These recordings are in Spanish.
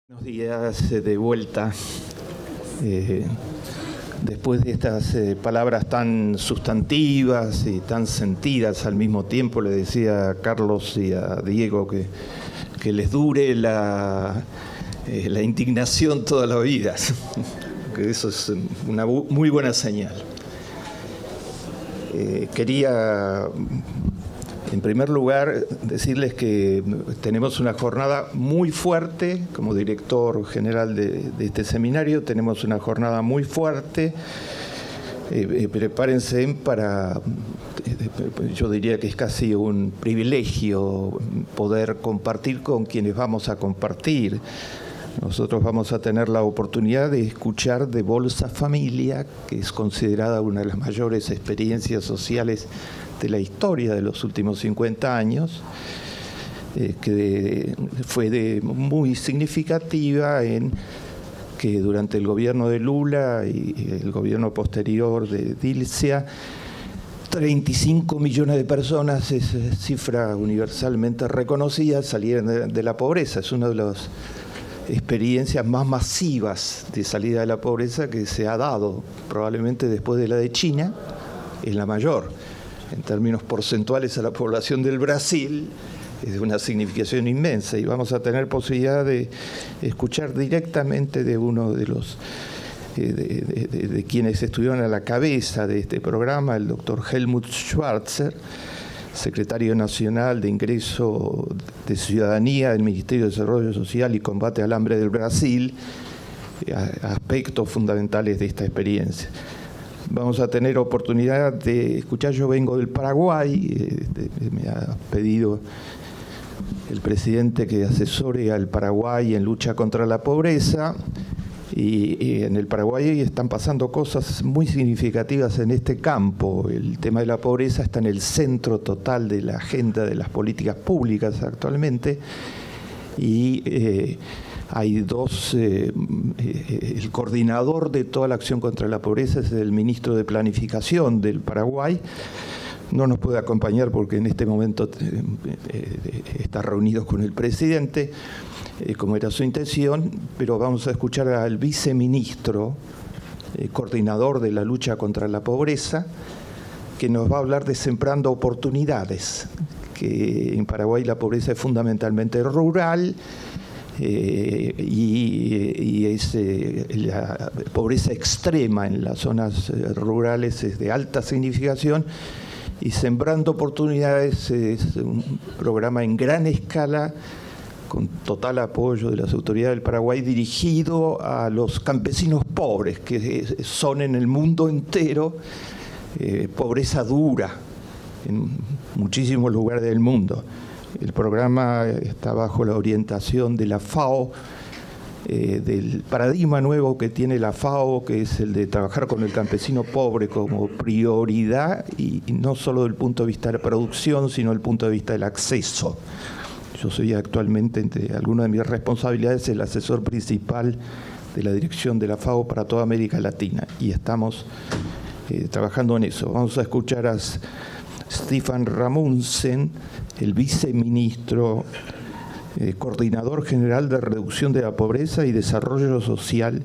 Buenos días de vuelta. Después de estas palabras tan sustantivas y tan sentidas al mismo tiempo, le decía a Carlos y a Diego que les dure la indignación toda la vida, que eso es una muy buena señal. Quería, en primer lugar, decirles que tenemos una jornada muy fuerte, como director general de este seminario, tenemos una jornada muy fuerte. Prepárense para, yo diría que es casi un privilegio poder compartir con quienes vamos a compartir. Nosotros vamos a tener la oportunidad de escuchar de Bolsa Familia, que es considerada una de las mayores experiencias sociales de la historia de los últimos 50 años, que fue muy significativa en que durante el gobierno de Lula y el gobierno posterior de Dilcia, 35 millones de personas, es cifra universalmente reconocida, salieron de la pobreza. Es una de las experiencias más masivas de salida de la pobreza que se ha dado, probablemente después de la de China, es la mayor. En términos porcentuales a la población del Brasil, es de una significación inmensa, y vamos a tener posibilidad de escuchar directamente de uno de los de quienes estuvieron a la cabeza de este programa, el doctor Helmut Schwarzer, secretario nacional de Ingreso de Ciudadanía del Ministerio de Desarrollo Social y Combate al Hambre del Brasil, aspectos fundamentales de esta experiencia. Vamos a tener oportunidad de escuchar, yo vengo del Paraguay, me ha pedido el presidente que asesore al Paraguay en lucha contra la pobreza, y en el Paraguay están pasando cosas muy significativas en este campo. El tema de la pobreza está en el centro total de la agenda de las políticas públicas actualmente, y hay dos, el coordinador de toda la acción contra la pobreza es el ministro de Planificación del Paraguay. No nos puede acompañar porque en este momento está reunido con el presidente, como era su intención, pero vamos a escuchar al viceministro, coordinador de la lucha contra la pobreza, que nos va a hablar de Sembrando Oportunidades, que en Paraguay la pobreza es fundamentalmente rural, y es la pobreza extrema en las zonas rurales es de alta significación, y Sembrando Oportunidades es un programa en gran escala con total apoyo de las autoridades del Paraguay dirigido a los campesinos pobres, que son en el mundo entero pobreza dura en muchísimos lugares del mundo. El programa está bajo la orientación de la FAO, del paradigma nuevo que tiene la FAO, que es el de trabajar con el campesino pobre como prioridad, y no solo desde el punto de vista de la producción, sino desde el punto de vista del acceso. Yo soy actualmente, entre algunas de mis responsabilidades, el asesor principal de la dirección de la FAO para toda América Latina, y estamos trabajando en eso. Vamos a escuchar a Stefan Ramundsen, el viceministro, coordinador general de reducción de la pobreza y desarrollo social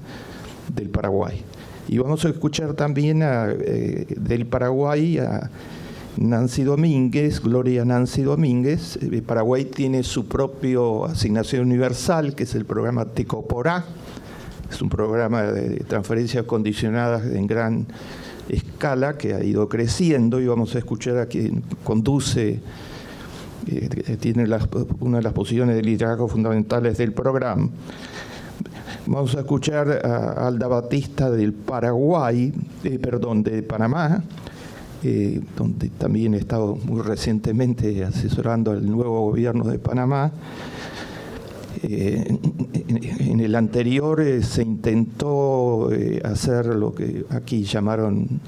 del Paraguay. Y vamos a escuchar también del Paraguay a Nancy Domínguez, Gloria Nancy Domínguez. Paraguay tiene su propio asignación universal, que es el programa Tecoporá. Es un programa de transferencias condicionadas en gran escala que ha ido creciendo, y vamos a escuchar a quien conduce, tiene una de las posiciones de liderazgo fundamentales del programa. Vamos a escuchar a Alda Batista del Paraguay, de Panamá, donde también he estado muy recientemente asesorando al nuevo gobierno de Panamá. En el anterior se intentó hacer lo que aquí llamaron,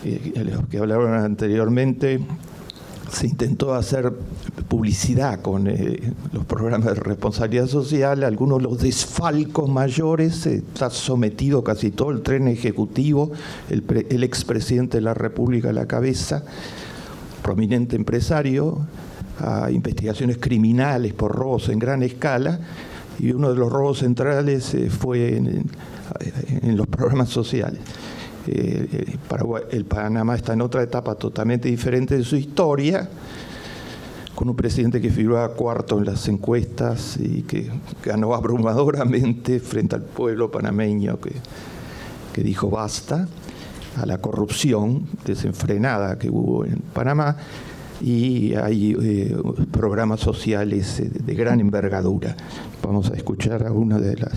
los que hablaron anteriormente, se intentó hacer publicidad con los programas de responsabilidad social. Algunos de los desfalcos mayores, está sometido casi todo el tren ejecutivo, el expresidente de la República a la cabeza, prominente empresario, a investigaciones criminales por robos en gran escala, y uno de los robos centrales fue en los programas sociales. El Panamá está en otra etapa totalmente diferente de su historia, con un presidente que figuraba cuarto en las encuestas y que ganó abrumadoramente frente al pueblo panameño que dijo basta a la corrupción desenfrenada que hubo en Panamá, y hay programas sociales de gran envergadura. Vamos a escuchar a una de las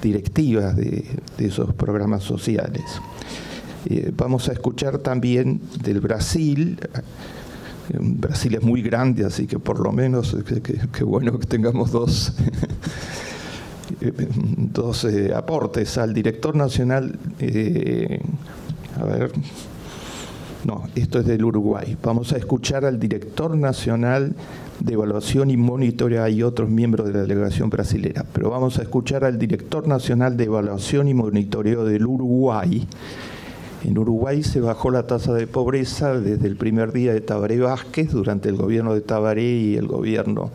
directivas de esos programas sociales. Vamos a escuchar también del Brasil. Brasil es muy grande, así que por lo menos qué bueno que tengamos dos aportes. Al director nacional, esto es del Uruguay. Vamos a escuchar al director nacional de evaluación y monitoreo. Hay otros miembros de la delegación brasilera, pero vamos a escuchar al director nacional de evaluación y monitoreo del Uruguay. En Uruguay se bajó la tasa de pobreza desde el primer día de Tabaré Vázquez, durante el gobierno de Tabaré y el gobierno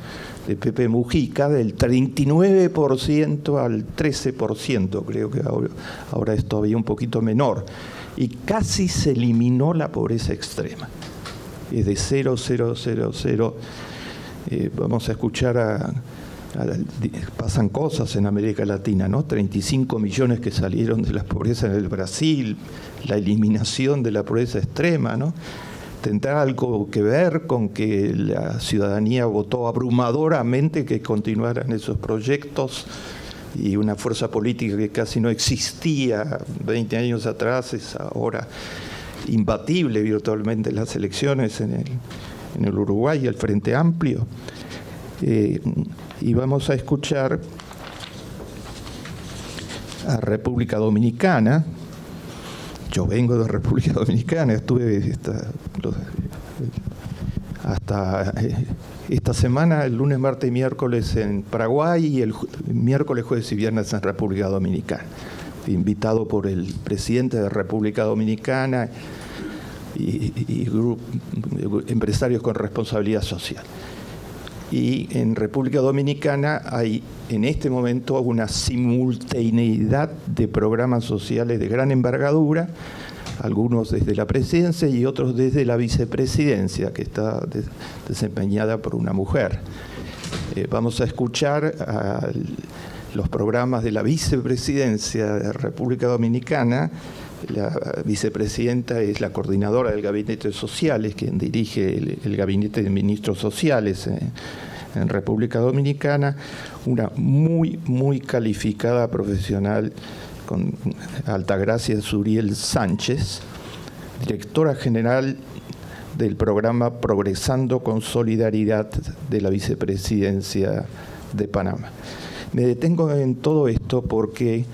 de Pepe Mujica, del 39% al 13%, creo que ahora es todavía un poquito menor. Y casi se eliminó la pobreza extrema. Es de 0,000. Vamos a escuchar pasan cosas en América Latina, ¿no? 35 millones que salieron de la pobreza en el Brasil, la eliminación de la pobreza extrema, ¿no? ¿Tendrá algo que ver con que la ciudadanía votó abrumadoramente que continuaran esos proyectos? Y una fuerza política que casi no existía 20 años atrás es ahora imbatible virtualmente en las elecciones en el Uruguay, el Frente Amplio. Y vamos a escuchar a República Dominicana. Yo vengo de República Dominicana, estuve hasta esta semana, el lunes, martes y miércoles en Paraguay, y el miércoles, jueves y viernes en República Dominicana. Invitado por el presidente de República Dominicana y empresarios con responsabilidad social. Y en República Dominicana hay en este momento una simultaneidad de programas sociales de gran envergadura, algunos desde la presidencia y otros desde la vicepresidencia, que está desempeñada por una mujer. Vamos a escuchar los programas de la vicepresidencia de República Dominicana. La vicepresidenta es la coordinadora del Gabinete de Sociales, quien dirige el Gabinete de Ministros Sociales en República Dominicana, una muy calificada profesional con Altagracia Zuriel Sánchez, directora general del programa Progresando con Solidaridad de la Vicepresidencia de Panamá. Me detengo en todo esto porque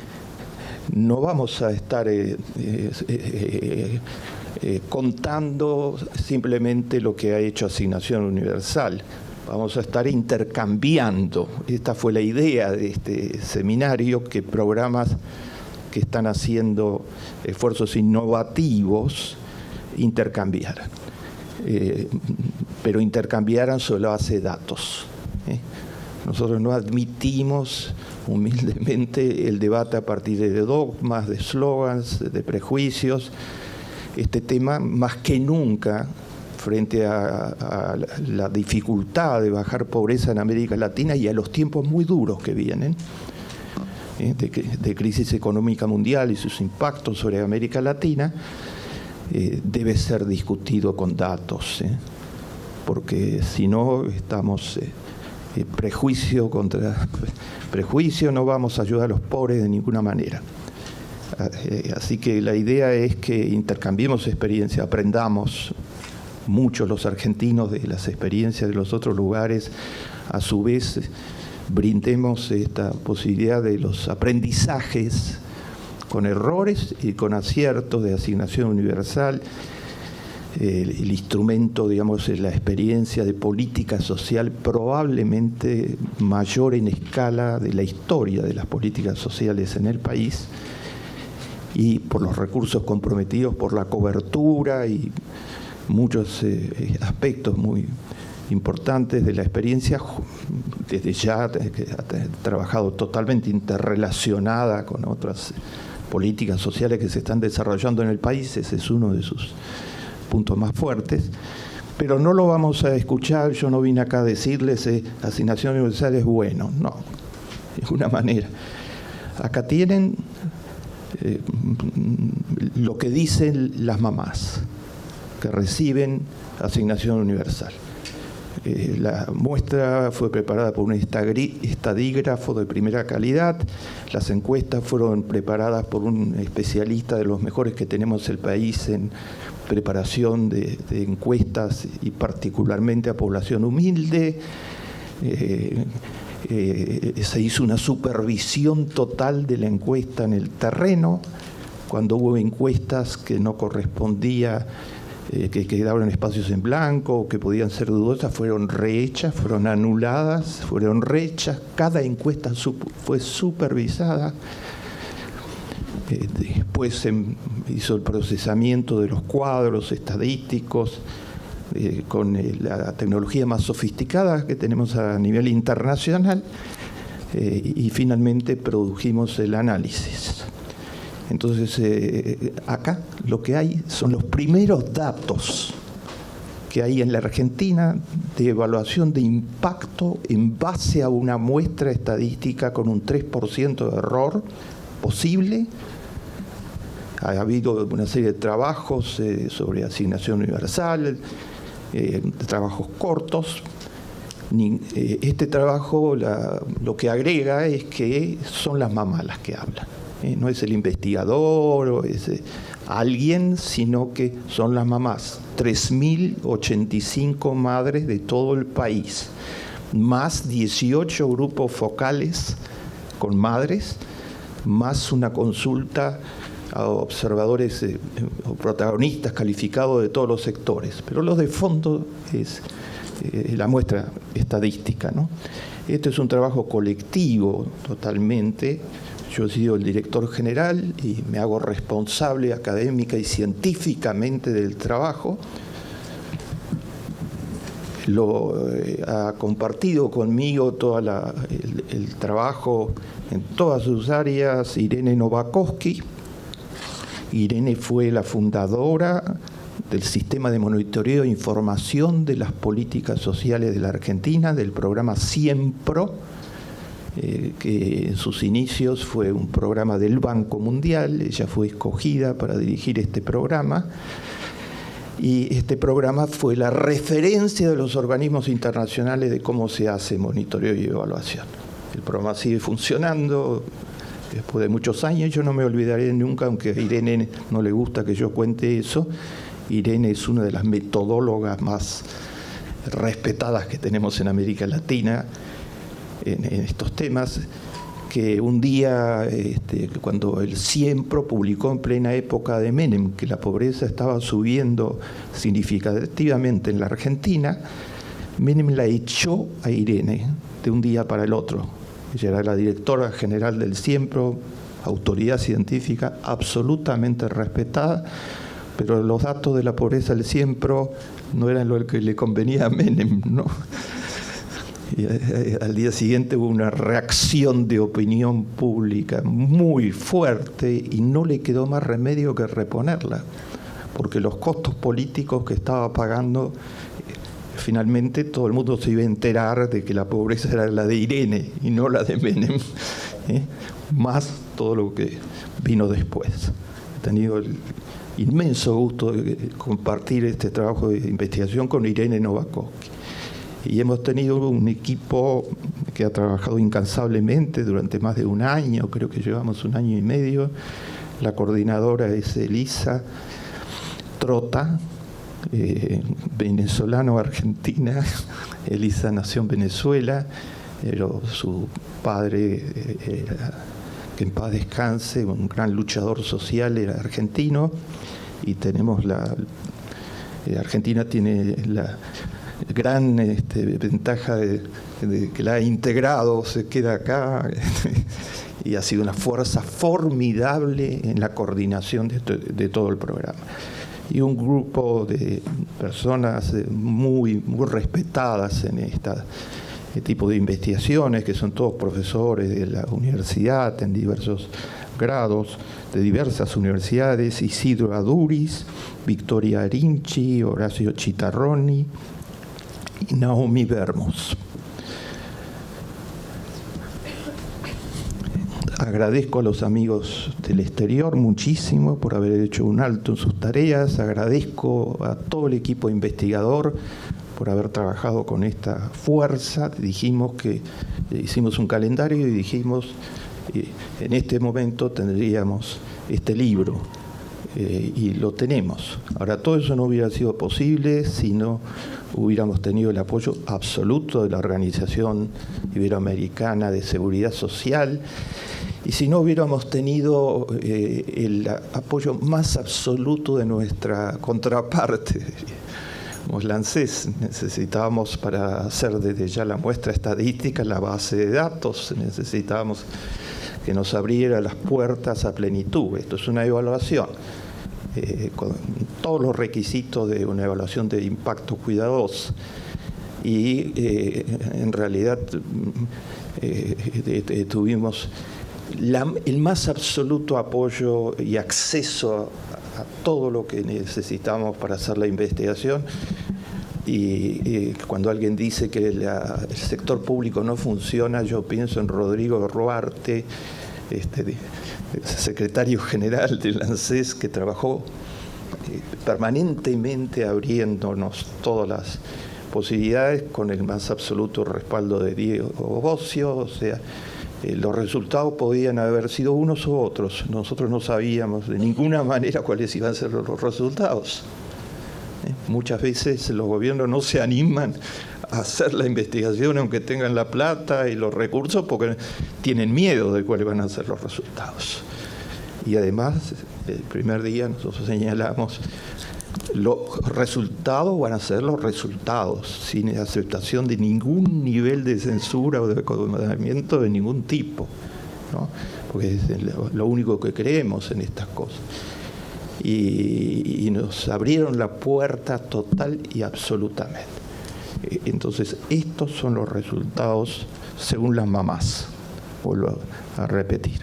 no vamos a estar contando simplemente lo que ha hecho Asignación Universal. Vamos a estar intercambiando. Esta fue la idea de este seminario, que programas que están haciendo esfuerzos innovativos intercambiaran. Pero intercambiaran sobre la base de datos. Nosotros no admitimos humildemente el debate a partir de dogmas, de eslogans, de prejuicios. Este tema, más que nunca, frente a la dificultad de bajar pobreza en América Latina y a los tiempos muy duros que vienen, de crisis económica mundial y sus impactos sobre América Latina, debe ser discutido con datos, porque si no estamos prejuicio contra prejuicio, no vamos a ayudar a los pobres de ninguna manera. Así que la idea es que intercambiemos experiencia, aprendamos mucho los argentinos de las experiencias de los otros lugares, a su vez brindemos esta posibilidad de los aprendizajes con errores y con aciertos de Asignación Universal, el instrumento, digamos, es la experiencia de política social probablemente mayor en escala de la historia de las políticas sociales en el país, y por los recursos comprometidos, por la cobertura y muchos aspectos muy importantes de la experiencia, desde ya que ha trabajado totalmente interrelacionada con otras políticas sociales que se están desarrollando en el país. Ese es uno de sus puntos más fuertes. Pero no lo vamos a escuchar. Yo no vine acá a decirles asignación universal es bueno. No, de una manera. Acá tienen lo que dicen las mamás que reciben asignación universal. La muestra fue preparada por un estadígrafo de primera calidad. Las encuestas fueron preparadas por un especialista de los mejores que tenemos en el país en preparación de encuestas y particularmente a población humilde. Se hizo una supervisión total de la encuesta en el terreno. Cuando hubo encuestas que no correspondía, que quedaban en espacios en blanco, que podían ser dudosas, fueron rehechas, fueron anuladas, fueron rehechas. Cada encuesta fue supervisada. Después se hizo el procesamiento de los cuadros estadísticos con la tecnología más sofisticada que tenemos a nivel internacional y finalmente produjimos el análisis. Entonces, acá lo que hay son los primeros datos que hay en la Argentina de evaluación de impacto en base a una muestra estadística con un 3% de error posible. Ha habido una serie de trabajos sobre asignación universal, trabajos cortos. Este trabajo lo que agrega es que son las mamás las que hablan. No es el investigador o es alguien, sino que son las mamás. 3.085 madres de todo el país, más 18 grupos focales con madres, más una consulta a observadores o protagonistas calificados de todos los sectores. Pero lo de fondo es la muestra estadística, ¿no? Este es un trabajo colectivo totalmente. Yo he sido el director general y me hago responsable académica y científicamente del trabajo. Ha compartido conmigo todo el trabajo en todas sus áreas Irene Novakovsky. Irene fue la fundadora del sistema de monitoreo e información de las políticas sociales de la Argentina, del programa Siempro, que en sus inicios fue un programa del Banco Mundial. Ella fue escogida para dirigir este programa y este programa fue la referencia de los organismos internacionales de cómo se hace monitoreo y evaluación. El programa sigue funcionando después de muchos años. Yo no me olvidaré nunca, aunque a Irene no le gusta que yo cuente eso. Irene es una de las metodólogas más respetadas que tenemos en América Latina en estos temas, que un día, cuando el Siempro publicó en plena época de Menem que la pobreza estaba subiendo significativamente en la Argentina, Menem la echó a Irene de un día para el otro. Ella era la directora general del Siempro, autoridad científica absolutamente respetada, pero los datos de la pobreza del Siempro no eran lo que le convenía a Menem, ¿no? Y al día siguiente hubo una reacción de opinión pública muy fuerte y no le quedó más remedio que reponerla, porque los costos políticos que estaba pagando, finalmente todo el mundo se iba a enterar de que la pobreza era la de Irene y no la de Menem, más todo lo que vino después. He tenido el inmenso gusto de compartir este trabajo de investigación con Irene Novakovsky. Y hemos tenido un equipo que ha trabajado incansablemente durante más de un año, creo que llevamos un año y medio. La coordinadora es Elisa Trota, venezolano-argentina. Elisa nació en Venezuela, pero su padre, que en paz descanse, un gran luchador social, era argentino. Y tenemos Argentina tiene la gran ventaja de que la ha integrado, se queda acá y ha sido una fuerza formidable en la coordinación de todo el programa. y un grupo de personas muy respetadas en este tipo de investigaciones, que son todos profesores de la universidad en diversos grados, de diversas universidades: Isidro Aduriz, Victoria Arinchi, Horacio Chitarroni y Naomi Bermos. Agradezco a los amigos del exterior muchísimo por haber hecho un alto en sus tareas. Agradezco a todo el equipo investigador por haber trabajado con esta fuerza. Dijimos que hicimos un calendario y dijimos en este momento tendríamos este libro y lo tenemos. Ahora, todo eso no hubiera sido posible si no hubiéramos tenido el apoyo absoluto de la Organización Iberoamericana de Seguridad Social y si no hubiéramos tenido el apoyo más absoluto de nuestra contraparte, Lancés. Necesitábamos, para hacer desde ya la muestra estadística, la base de datos, necesitábamos que nos abriera las puertas a plenitud. Esto es una evaluación con todos los requisitos de una evaluación de impacto cuidadoso. Y en realidad tuvimos el más absoluto apoyo y acceso a todo lo que necesitamos para hacer la investigación. Y cuando alguien dice que el sector público no funciona, yo pienso en Rodrigo Ruarte, secretario general del ANSES, que trabajó permanentemente abriéndonos todas las posibilidades con el más absoluto respaldo de Diego Bocio. O sea, los resultados podían haber sido unos u otros. Nosotros no sabíamos de ninguna manera cuáles iban a ser los resultados. Muchas veces los gobiernos no se animan a hacer la investigación aunque tengan la plata y los recursos porque tienen miedo de cuáles van a ser los resultados. Y además, el primer día nosotros señalamos, los resultados van a ser los resultados, sin aceptación de ningún nivel de censura o de acomodamiento de ningún tipo, ¿no? Porque es lo único que creemos en estas cosas. Y nos abrieron la puerta total y absolutamente. Entonces, estos son los resultados según las mamás. Vuelvo a repetir.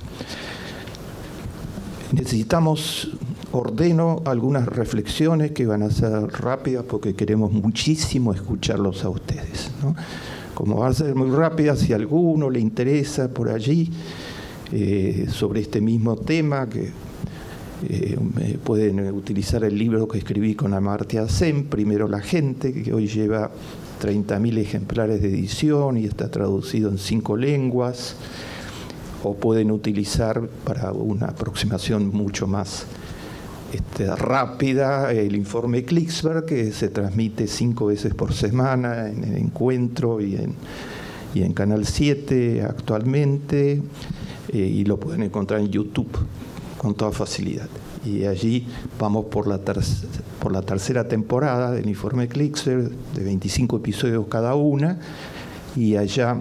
Necesitamos, ordeno algunas reflexiones que van a ser rápidas porque queremos muchísimo escucharlos a ustedes, ¿no? Como van a ser muy rápidas, si a alguno le interesa por allí sobre este mismo tema, que pueden utilizar el libro que escribí con Amartya Sen, Primero la gente, que hoy lleva 30.000 ejemplares de edición y está traducido en 5 lenguas, o pueden utilizar para una aproximación mucho más rápida el informe Klicksberg, que se transmite 5 veces por semana en el Encuentro y en Canal 7 actualmente, y lo pueden encontrar en YouTube con toda facilidad. Y allí vamos por la tercera temporada del informe Klicksberg, de 25 episodios cada una, y allá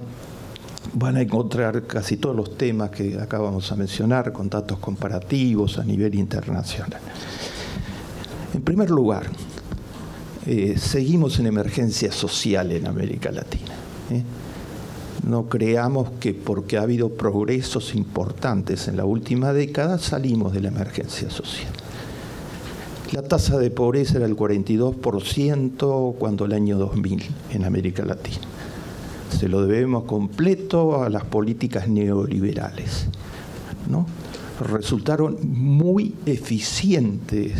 van a encontrar casi todos los temas que acabamos de mencionar, con datos comparativos a nivel internacional. En primer lugar, seguimos en emergencia social en América Latina. No creamos que porque ha habido progresos importantes en la última década salimos de la emergencia social. La tasa de pobreza era el 42% cuando el año 2000 en América Latina. Se lo debemos completo a las políticas neoliberales, ¿no? Resultaron muy eficientes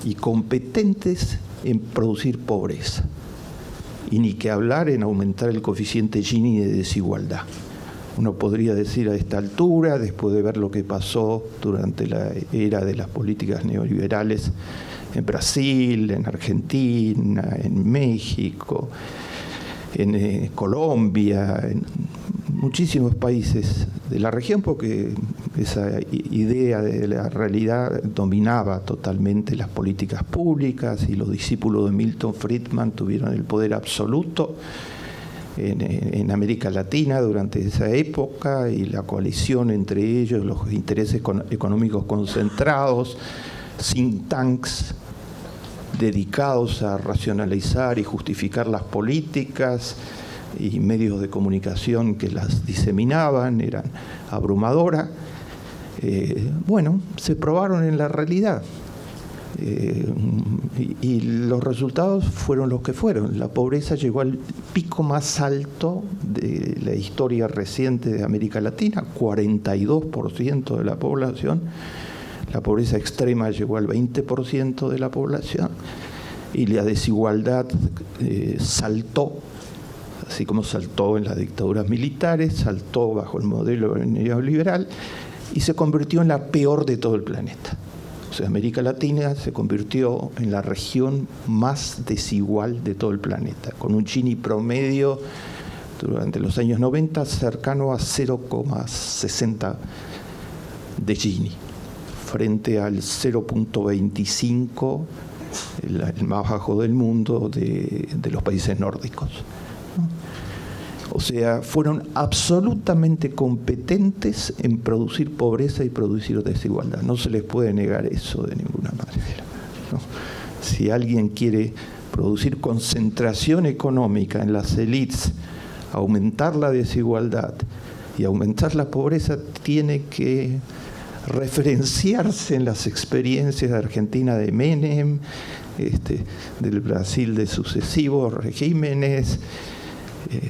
y competentes en producir pobreza. Y ni que hablar en aumentar el coeficiente Gini de desigualdad. Uno podría decir a esta altura, después de ver lo que pasó durante la era de las políticas neoliberales en Brasil, en Argentina, en México, en Colombia, en muchísimos países de la región, porque esa idea de la realidad dominaba totalmente las políticas públicas y los discípulos de Milton Friedman tuvieron el poder absoluto en América Latina durante esa época, y la coalición entre ellos, los intereses económicos concentrados, think tanks, dedicados a racionalizar y justificar las políticas y medios de comunicación que las diseminaban, eran abrumadoras. Bueno, se probaron en la realidad. Y los resultados fueron los que fueron. La pobreza llegó al pico más alto de la historia reciente de América Latina, 42% de la población. La pobreza extrema llegó al 20% de la población y la desigualdad saltó, así como saltó en las dictaduras militares, saltó bajo el modelo neoliberal y se convirtió en la peor de todo el planeta. O sea, América Latina se convirtió en la región más desigual de todo el planeta, con un Gini promedio durante los años 90 cercano a 0,60 de Gini, frente al 0,25, el más bajo del mundo de los países nórdicos. O sea, fueron absolutamente competentes en producir pobreza y producir desigualdad. No se les puede negar eso de ninguna manera, ¿no? Si alguien quiere producir concentración económica en las élites, aumentar la desigualdad y aumentar la pobreza, tiene que referenciarse en las experiencias de Argentina de Menem, del Brasil de sucesivos regímenes,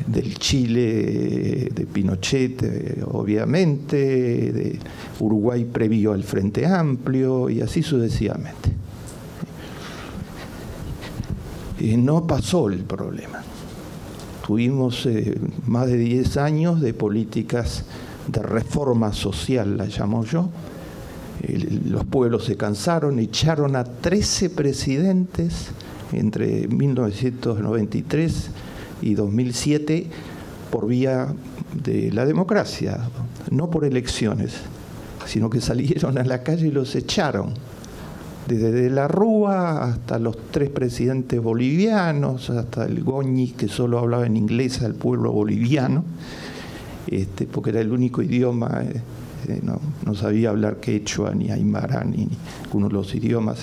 del Chile de Pinochet, obviamente, de Uruguay previo al Frente Amplio, y así sucesivamente. No pasó el problema. Tuvimos más de 10 años de políticas de reforma social, la llamo yo. Los pueblos se cansaron, echaron a 13 presidentes entre 1993 y 2007 por vía de la democracia, no por elecciones, sino que salieron a la calle y los echaron. Desde De la Rúa hasta los 3 presidentes bolivianos, hasta el Goñi, que solo hablaba en inglés al pueblo boliviano, porque era el único idioma, no sabía hablar quechua, ni aymara, ni ninguno de los idiomas.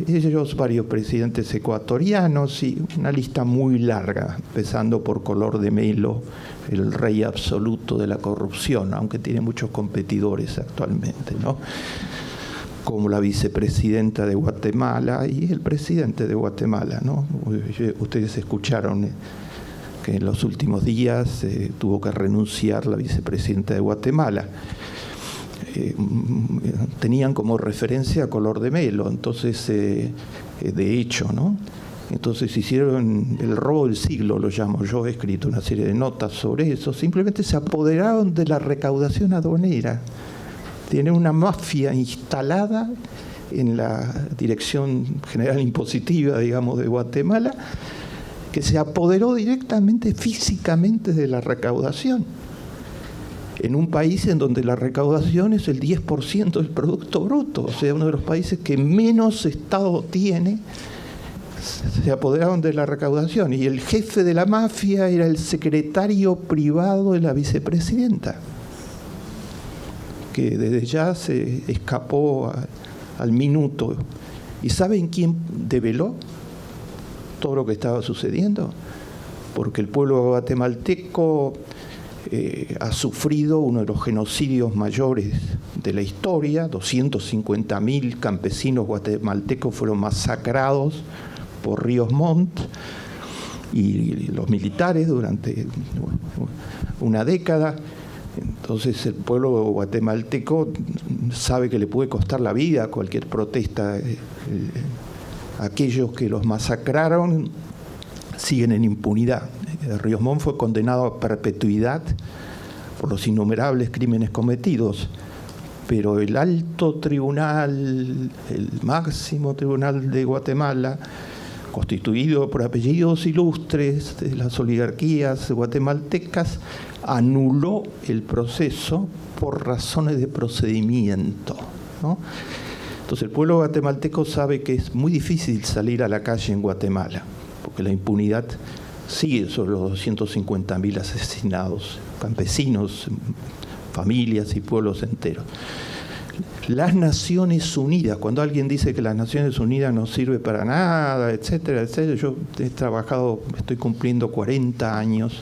Ellos, varios presidentes ecuatorianos y una lista muy larga, empezando por Color de Melo, el rey absoluto de la corrupción, aunque tiene muchos competidores actualmente, ¿no? Como la vicepresidenta de Guatemala y el presidente de Guatemala, ¿no? Ustedes escucharon que en los últimos días tuvo que renunciar la vicepresidenta de Guatemala. Tenían como referencia a Color de Melo, entonces, de hecho, ¿no? Entonces hicieron el robo del siglo, lo llamo yo, he escrito una serie de notas sobre eso, simplemente se apoderaron de la recaudación aduanera. Tienen una mafia instalada en la Dirección General Impositiva, digamos, de Guatemala, que se apoderó directamente, físicamente, de la recaudación. En un país en donde la recaudación es el 10% del Producto Bruto, o sea, uno de los países que menos Estado tiene, se apoderaron de la recaudación. Y el jefe de la mafia era el secretario privado de la vicepresidenta, que desde ya se escapó al minuto. ¿Y saben quién develó todo lo que estaba sucediendo? Porque el pueblo guatemalteco ha sufrido uno de los genocidios mayores de la historia. 250.000 campesinos guatemaltecos fueron masacrados por Ríos Montt y los militares durante una década. Entonces el pueblo guatemalteco sabe que le puede costar la vida a cualquier protesta. Aquellos que los masacraron siguen en impunidad. Ríos Montt fue condenado a perpetuidad por los innumerables crímenes cometidos, pero el alto tribunal, el máximo tribunal de Guatemala, constituido por apellidos ilustres de las oligarquías guatemaltecas, anuló el proceso por razones de procedimiento, ¿no? Entonces el pueblo guatemalteco sabe que es muy difícil salir a la calle en Guatemala, porque la impunidad sigue sobre los 250.000 asesinados, campesinos, familias y pueblos enteros. las Naciones Unidas, cuando alguien dice que las Naciones Unidas no sirve para nada, etcétera, etcétera, yo estoy cumpliendo 40 años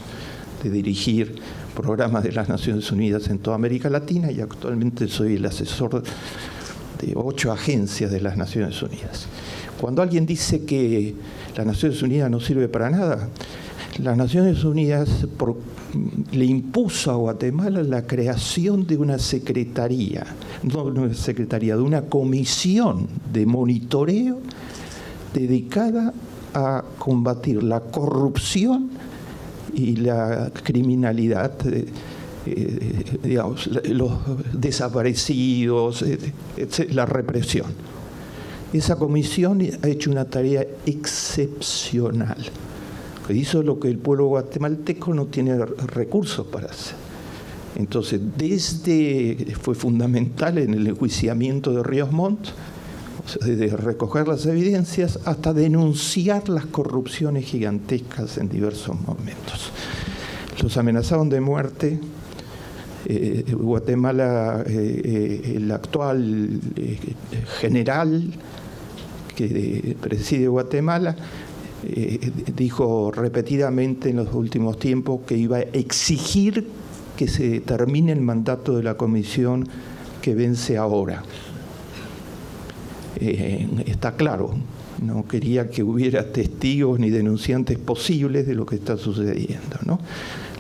de dirigir programas de las Naciones Unidas en toda América Latina y actualmente soy el asesor de 8 agencias de las Naciones Unidas. Cuando alguien dice que las Naciones Unidas no sirve para nada, las Naciones Unidas le impuso a Guatemala la creación de una secretaría, de una comisión de monitoreo dedicada a combatir la corrupción y la criminalidad, digamos, los desaparecidos, la represión. Esa comisión ha hecho una tarea excepcional. Hizo lo que el pueblo guatemalteco no tiene recursos para hacer. Entonces, fue fundamental en el enjuiciamiento de Ríos Montt, o sea, desde recoger las evidencias hasta denunciar las corrupciones gigantescas en diversos momentos. Los amenazaron de muerte. Guatemala, el actual general que preside Guatemala, dijo repetidamente en los últimos tiempos que iba a exigir que se termine el mandato de la comisión que vence ahora. Está claro, no quería que hubiera testigos ni denunciantes posibles de lo que está sucediendo, ¿no?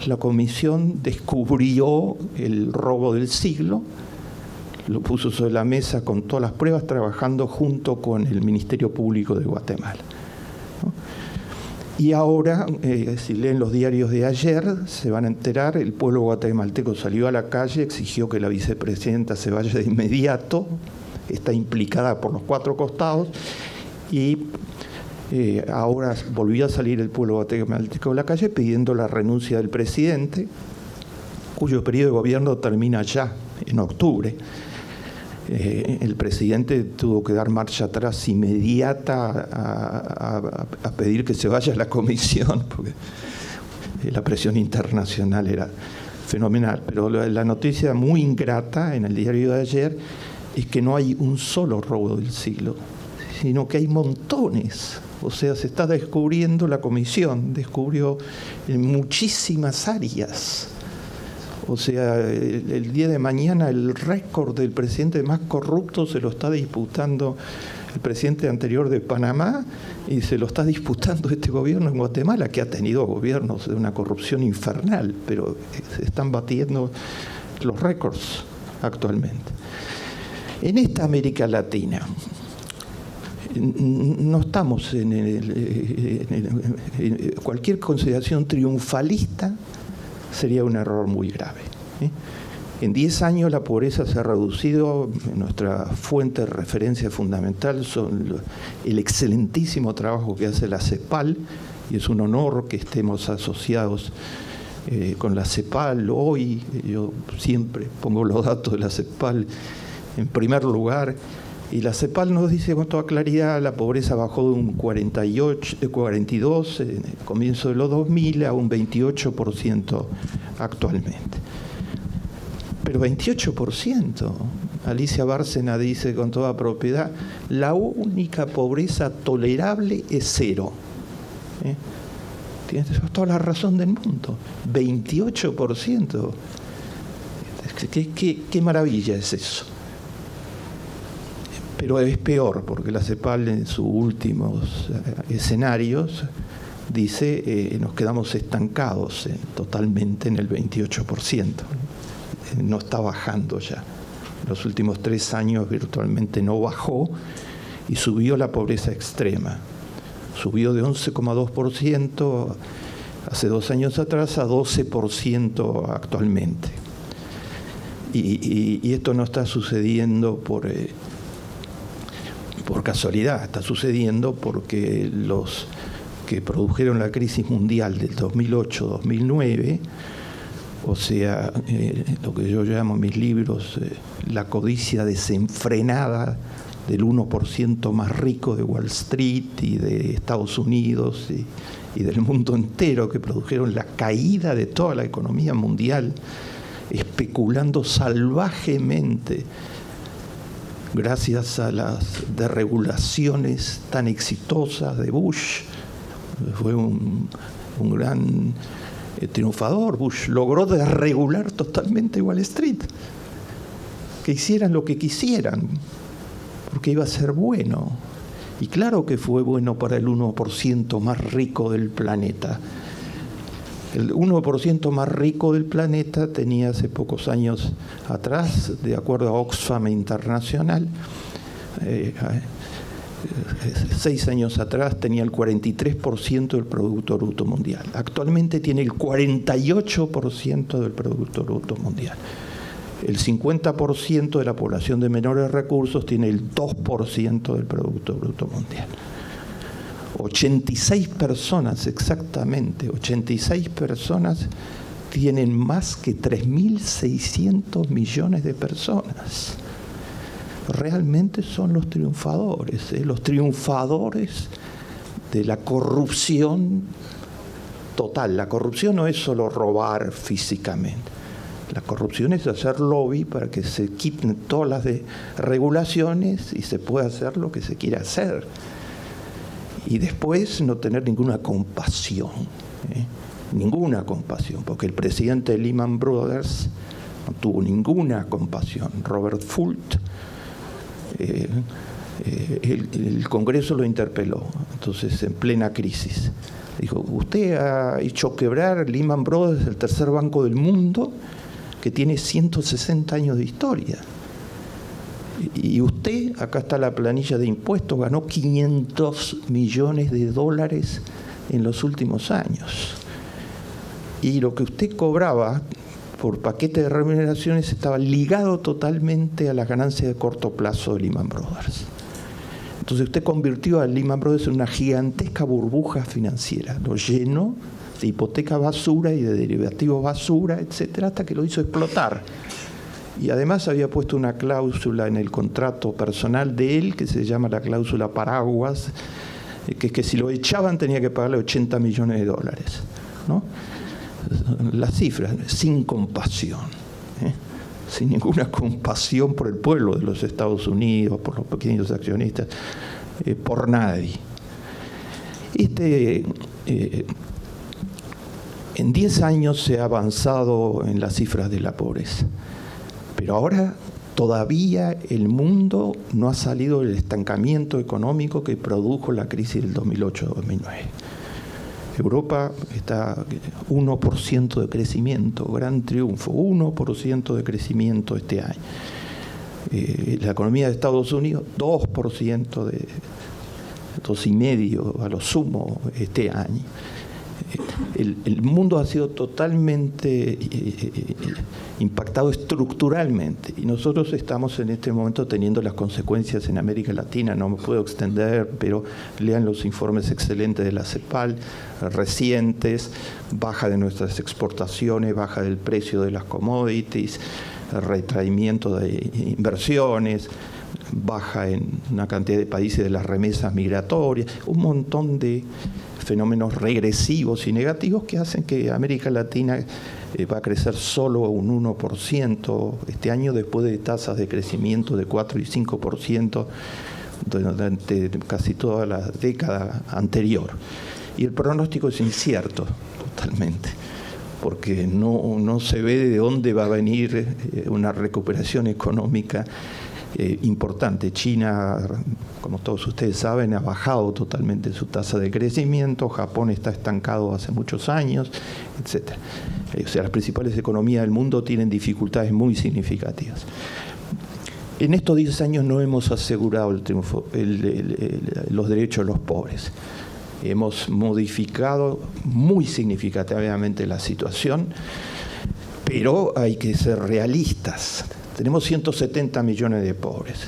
La comisión descubrió el robo del siglo, lo puso sobre la mesa con todas las pruebas, trabajando junto con el Ministerio Público de Guatemala, ¿no? Y ahora, si leen los diarios de ayer, se van a enterar, el pueblo guatemalteco salió a la calle, exigió que la vicepresidenta se vaya de inmediato, está implicada por los 4 costados, y ahora volvió a salir el pueblo guatemalteco a la calle pidiendo la renuncia del presidente, cuyo periodo de gobierno termina ya, en octubre. El presidente tuvo que dar marcha atrás inmediata a pedir que se vaya la comisión, porque la presión internacional era fenomenal. Pero la noticia muy ingrata en el diario de ayer es que no hay un solo robo del siglo, sino que hay montones. O sea, se está descubriendo, la comisión descubrió en muchísimas áreas. O sea, el día de mañana el récord del presidente más corrupto se lo está disputando el presidente anterior de Panamá y se lo está disputando este gobierno en Guatemala, que ha tenido gobiernos de una corrupción infernal, pero se están batiendo los récords actualmente. En esta América Latina no estamos en cualquier consideración triunfalista sería un error muy grave. En 10 años la pobreza se ha reducido. Nuestra fuente de referencia fundamental son el excelentísimo trabajo que hace la CEPAL, y es un honor que estemos asociados con la CEPAL hoy. Yo siempre pongo los datos de la CEPAL en primer lugar, y la CEPAL nos dice con toda claridad la pobreza bajó de un 42 en el comienzo de los 2000 a un 28% actualmente. Pero 28%, Alicia Bárcena dice con toda propiedad, la única pobreza tolerable es 0. Tienes toda la razón del mundo, 28%. ¿Qué maravilla es eso? Pero es peor, porque la CEPAL en sus últimos escenarios dice nos quedamos estancados totalmente en el 28%. No está bajando ya. En los últimos 3 años virtualmente no bajó y subió la pobreza extrema. Subió de 11,2% hace 2 años atrás a 12% actualmente. Y esto no está sucediendo por casualidad, está sucediendo porque los que produjeron la crisis mundial del 2008-2009, o sea, lo que yo llamo en mis libros la codicia desenfrenada del 1% más rico de Wall Street y de Estados Unidos y del mundo entero, que produjeron la caída de toda la economía mundial, especulando salvajemente gracias a las desregulaciones tan exitosas de Bush. Fue un gran triunfador. Bush logró desregular totalmente Wall Street, que hicieran lo que quisieran, porque iba a ser bueno. Y claro que fue bueno para el 1% más rico del planeta. El 1% más rico del planeta tenía hace pocos años atrás, de acuerdo a Oxfam Internacional, 6 años atrás tenía el 43% del Producto Bruto Mundial. Actualmente tiene el 48% del Producto Bruto Mundial. El 50% de la población de menores recursos tiene el 2% del Producto Bruto Mundial. 86 personas, exactamente, 86 personas tienen más que 3.600 millones de personas. Realmente son los triunfadores de la corrupción total. La corrupción no es solo robar físicamente. La corrupción es hacer lobby para que se quiten todas las regulaciones y se pueda hacer lo que se quiere hacer. Y después no tener ninguna compasión, ninguna compasión, porque el presidente de Lehman Brothers no tuvo ninguna compasión. Robert Fult, el Congreso lo interpeló, entonces en plena crisis. Dijo, usted ha hecho quebrar Lehman Brothers, el tercer banco del mundo, que tiene 160 años de historia. Y usted, acá está la planilla de impuestos, ganó $500 millones en los últimos años. Y lo que usted cobraba por paquete de remuneraciones estaba ligado totalmente a las ganancias de corto plazo de Lehman Brothers. Entonces usted convirtió a Lehman Brothers en una gigantesca burbuja financiera, lo llenó de hipoteca basura y de derivativos basura, etcétera, hasta que lo hizo explotar. Y además había puesto una cláusula en el contrato personal de él, que se llama la cláusula paraguas, que si lo echaban tenía que pagarle $80 millones, ¿no? Las cifras, sin compasión, sin ninguna compasión por el pueblo de los Estados Unidos, por los pequeños accionistas, por nadie. En 10 años se ha avanzado en las cifras de la pobreza, pero ahora todavía el mundo no ha salido del estancamiento económico que produjo la crisis del 2008-2009. Europa está 1% de crecimiento, gran triunfo, 1% de crecimiento este año. La economía de Estados Unidos, 2%, 2,5% a lo sumo este año. El mundo ha sido totalmente impactado estructuralmente y nosotros estamos en este momento teniendo las consecuencias en América Latina. No me puedo extender, pero lean los informes excelentes de la CEPAL recientes, baja de nuestras exportaciones, baja del precio de las commodities, retraimiento de inversiones, baja en una cantidad de países de las remesas migratorias, un montón de fenómenos regresivos y negativos que hacen que América Latina va a crecer solo un 1% este año, después de tasas de crecimiento de 4 y 5% durante casi toda la década anterior. Y el pronóstico es incierto totalmente, porque no se ve de dónde va a venir una recuperación económica importante. China, como todos ustedes saben, ha bajado totalmente su tasa de crecimiento. Japón está estancado hace muchos años, etc. O sea, las principales economías del mundo tienen dificultades muy significativas. En estos 10 años no hemos asegurado el triunfo, los derechos de los pobres. Hemos modificado muy significativamente la situación, pero hay que ser realistas. Tenemos 170 millones de pobres,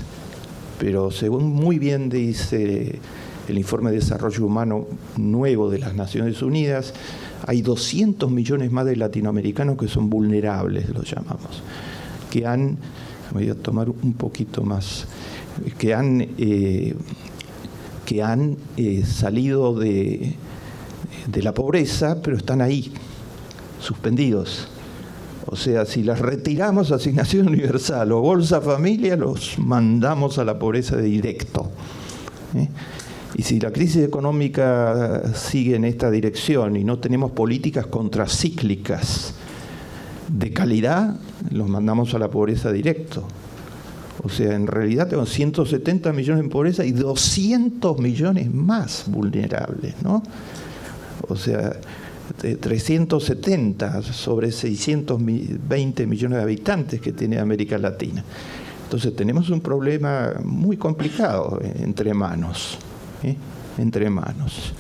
pero según muy bien dice el informe de desarrollo humano nuevo de las Naciones Unidas, hay 200 millones más de latinoamericanos que son vulnerables, los llamamos, que han, voy a tomar un poquito más, que han salido de la pobreza, pero están ahí, suspendidos. O sea, si las retiramos asignación universal o Bolsa Familia, los mandamos a la pobreza directo. Y si la crisis económica sigue en esta dirección y no tenemos políticas contracíclicas de calidad, los mandamos a la pobreza directo. O sea, en realidad tenemos 170 millones en pobreza y 200 millones más vulnerables, ¿no? O sea, 370 sobre 620 millones de habitantes que tiene América Latina. Entonces tenemos un problema muy complicado entre manos, entre manos.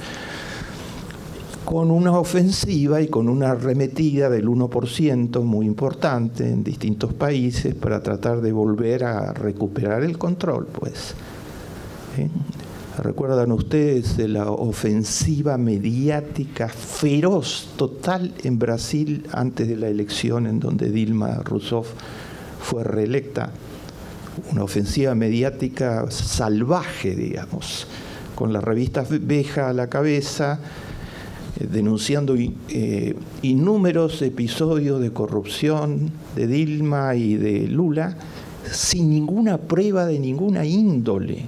Con una ofensiva y con una arremetida del 1% muy importante en distintos países para tratar de volver a recuperar el control, pues. ¿Recuerdan ustedes de la ofensiva mediática feroz, total en Brasil antes de la elección en donde Dilma Rousseff fue reelecta? Una ofensiva mediática salvaje, digamos, con la revista Veja a la cabeza, denunciando innúmeros episodios de corrupción de Dilma y de Lula, sin ninguna prueba de ninguna índole.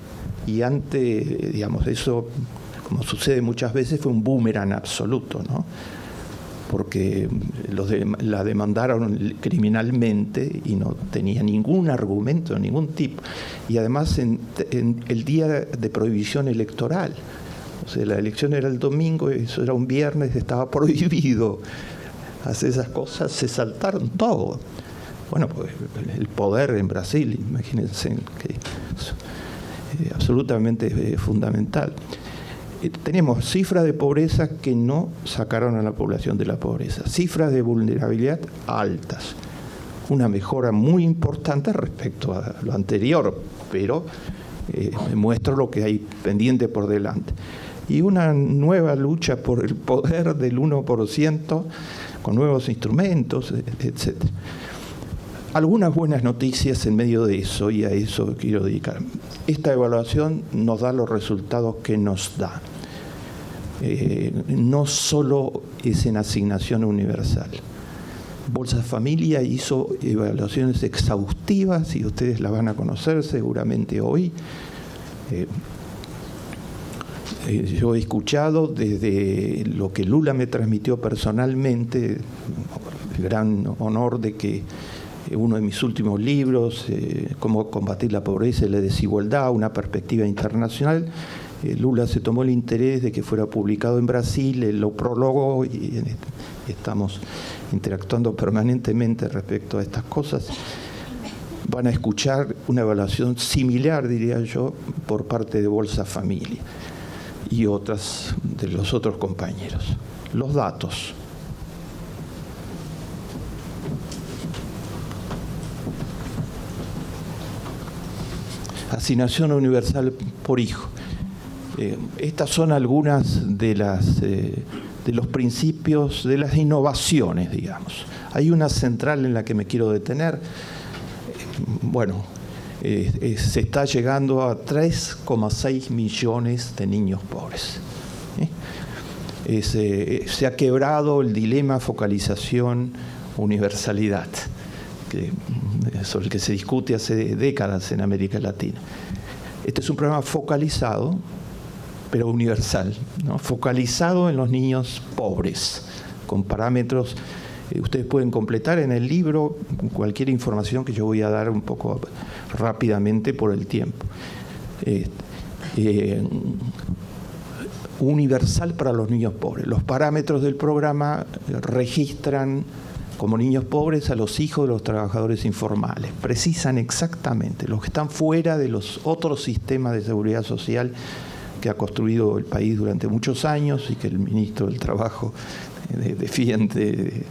Y antes, digamos, eso, como sucede muchas veces, fue un boomerang absoluto, ¿no? Porque la demandaron criminalmente y no tenía ningún argumento de ningún tipo. Y además en el día de prohibición electoral. O sea, la elección era el domingo, eso era un viernes, estaba prohibido hacer esas cosas, se saltaron todo. Bueno, pues el poder en Brasil, imagínense, que es absolutamente fundamental. Tenemos cifras de pobreza que no sacaron a la población de la pobreza, cifras de vulnerabilidad altas, una mejora muy importante respecto a lo anterior, pero muestro lo que hay pendiente por delante. Y una nueva lucha por el poder del 1%, con nuevos instrumentos, etc. Algunas buenas noticias en medio de eso, y a eso quiero dedicar. Esta evaluación nos da los resultados que nos da. No solo es en asignación universal. Bolsa Familia hizo evaluaciones exhaustivas, y ustedes las van a conocer seguramente hoy. Yo he escuchado desde lo que Lula me transmitió personalmente, el gran honor de que uno de mis últimos libros, Cómo combatir la pobreza y la desigualdad, una perspectiva internacional, Lula se tomó el interés de que fuera publicado en Brasil, él lo prologó y estamos interactuando permanentemente respecto a estas cosas. Van a escuchar una evaluación similar, diría yo, por parte de Bolsa Familia y otras de los otros compañeros. Los datos. Asignación universal por hijo. Estas son algunas de los principios, de las innovaciones, digamos. Hay una central en la que me quiero detener. Bueno, se está llegando a 3,6 millones de niños pobres. Se ha quebrado el dilema focalización-universalidad, sobre el que se discute hace décadas en América Latina. Este es un programa focalizado, pero universal, ¿no? Focalizado en los niños pobres, con parámetros. Ustedes pueden completar en el libro cualquier información que yo voy a dar un poco rápidamente por el tiempo. Universal para los niños pobres. Los parámetros del programa registran como niños pobres a los hijos de los trabajadores informales. Precisan exactamente los que están fuera de los otros sistemas de seguridad social que ha construido el país durante muchos años y que el ministro del Trabajo defiende,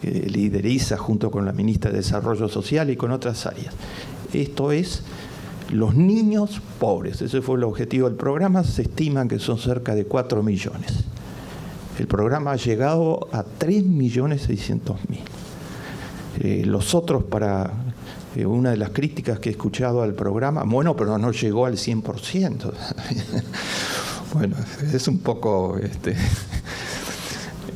lideriza junto con la ministra de Desarrollo Social y con otras áreas. Esto es los niños pobres. Ese fue el objetivo del programa. Se estiman que son cerca de 4 millones. El programa ha llegado a 3.600.000. Los otros, para una de las críticas que he escuchado al programa, bueno, pero no llegó al 100%. Bueno, es un poco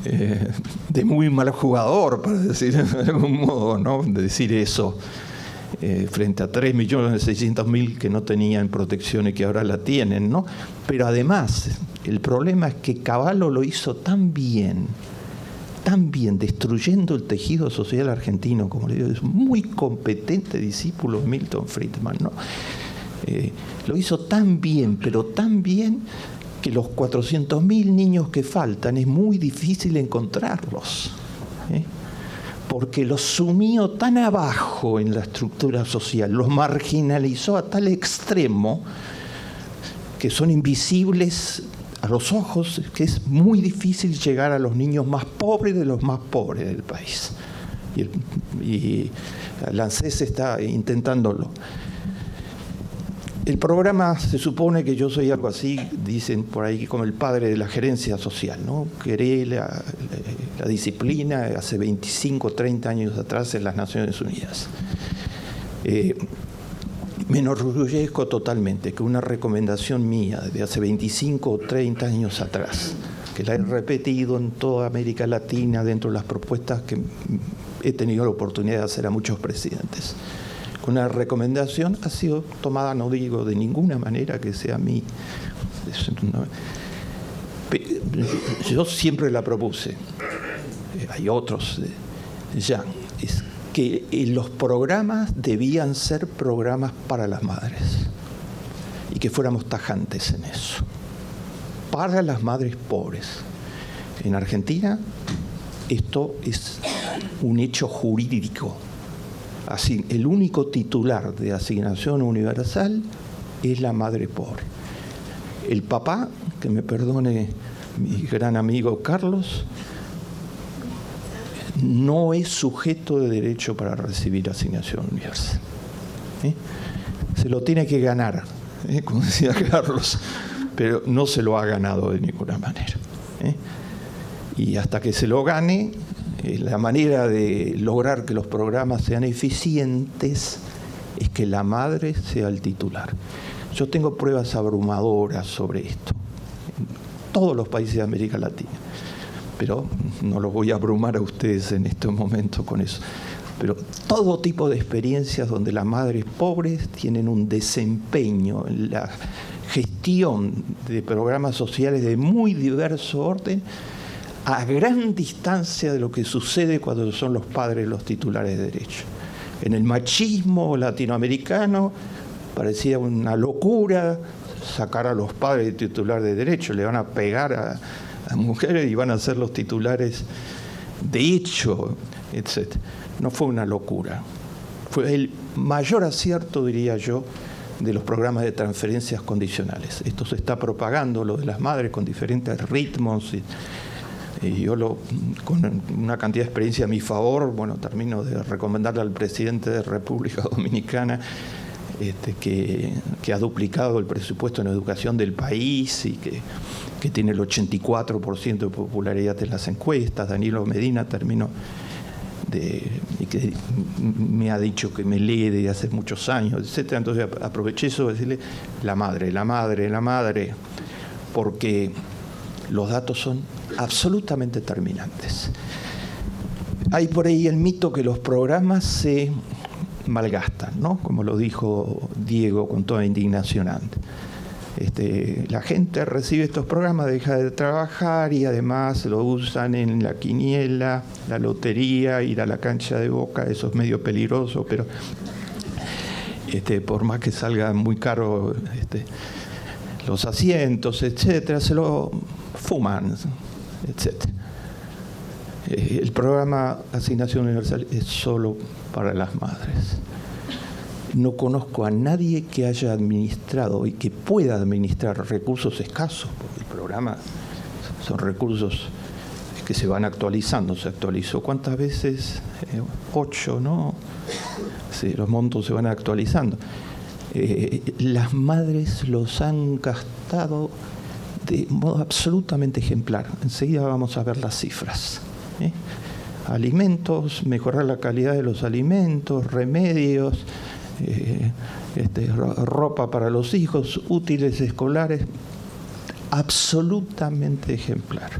de muy mal jugador, para decir de algún modo, ¿no? De decir eso, frente a 3.600.000 que no tenían protección y que ahora la tienen, ¿no? Pero además, el problema es que Cavallo lo hizo tan bien, destruyendo el tejido social argentino, como le digo, es un muy competente discípulo de Milton Friedman, ¿no? Lo hizo tan bien, pero tan bien, que los 400.000 niños que faltan es muy difícil encontrarlos, porque los sumió tan abajo en la estructura social, los marginalizó a tal extremo que son invisibles a los ojos, que es muy difícil llegar a los niños más pobres de los más pobres del país. Y la ANSES está intentándolo. El programa, se supone que yo soy algo así, dicen por ahí, como el padre de la gerencia social, ¿no? Creé la disciplina hace 25, 30 años atrás en las Naciones Unidas. Me enorgullezco totalmente que una recomendación mía de hace 25 o 30 años atrás, que la he repetido en toda América Latina dentro de las propuestas que he tenido la oportunidad de hacer a muchos presidentes, una recomendación ha sido tomada, no digo de ninguna manera que sea mí. Yo siempre la propuse, hay otros ya, es que los programas debían ser programas para las madres y que fuéramos tajantes en eso, para las madres pobres. En Argentina esto es un hecho jurídico. Así, el único titular de asignación universal es la madre pobre. El papá, que me perdone mi gran amigo Carlos, no es sujeto de derecho para recibir asignación universal. Se lo tiene que ganar, como decía Carlos, pero no se lo ha ganado de ninguna manera. Y hasta que se lo gane, la manera de lograr que los programas sean eficientes es que la madre sea el titular. Yo tengo pruebas abrumadoras sobre esto en todos los países de América Latina, pero no los voy a abrumar a ustedes en estos momentos con eso. Pero todo tipo de experiencias donde las madres pobres tienen un desempeño en la gestión de programas sociales de muy diverso orden, a gran distancia de lo que sucede cuando son los padres los titulares de derecho. En el machismo latinoamericano parecía una locura sacar a los padres de titular de derecho, le van a pegar a mujeres y van a ser los titulares de hecho, etc. No fue una locura, fue el mayor acierto, diría yo, de los programas de transferencias condicionales. Esto se está propagando, lo de las madres, con diferentes ritmos, y yo con una cantidad de experiencia a mi favor, bueno, termino de recomendarle al presidente de República Dominicana que ha duplicado el presupuesto en educación del país y que tiene el 84% de popularidad en las encuestas. Danilo Medina terminó y que me ha dicho que me lee desde hace muchos años, etc. Entonces aproveché eso de decirle la madre, porque los datos son absolutamente determinantes. Hay por ahí el mito que los programas se malgastan, ¿no? Como lo dijo Diego con toda indignación antes. La gente recibe estos programas, deja de trabajar y además lo usan en la quiniela, la lotería, ir a la cancha de Boca. Eso es medio peligroso, pero por más que salga muy caro los asientos, etcétera, se lo fuman, etcétera. El programa Asignación Universal es solo para las madres. No conozco a nadie que haya administrado y que pueda administrar recursos escasos, porque el programa son recursos que se van actualizando. Se actualizó ¿cuántas veces? 8, ¿no? Sí, los montos se van actualizando. Las madres los han gastado de modo absolutamente ejemplar. Enseguida vamos a ver las cifras. Alimentos, mejorar la calidad de los alimentos, remedios, ropa para los hijos, útiles escolares, absolutamente ejemplar.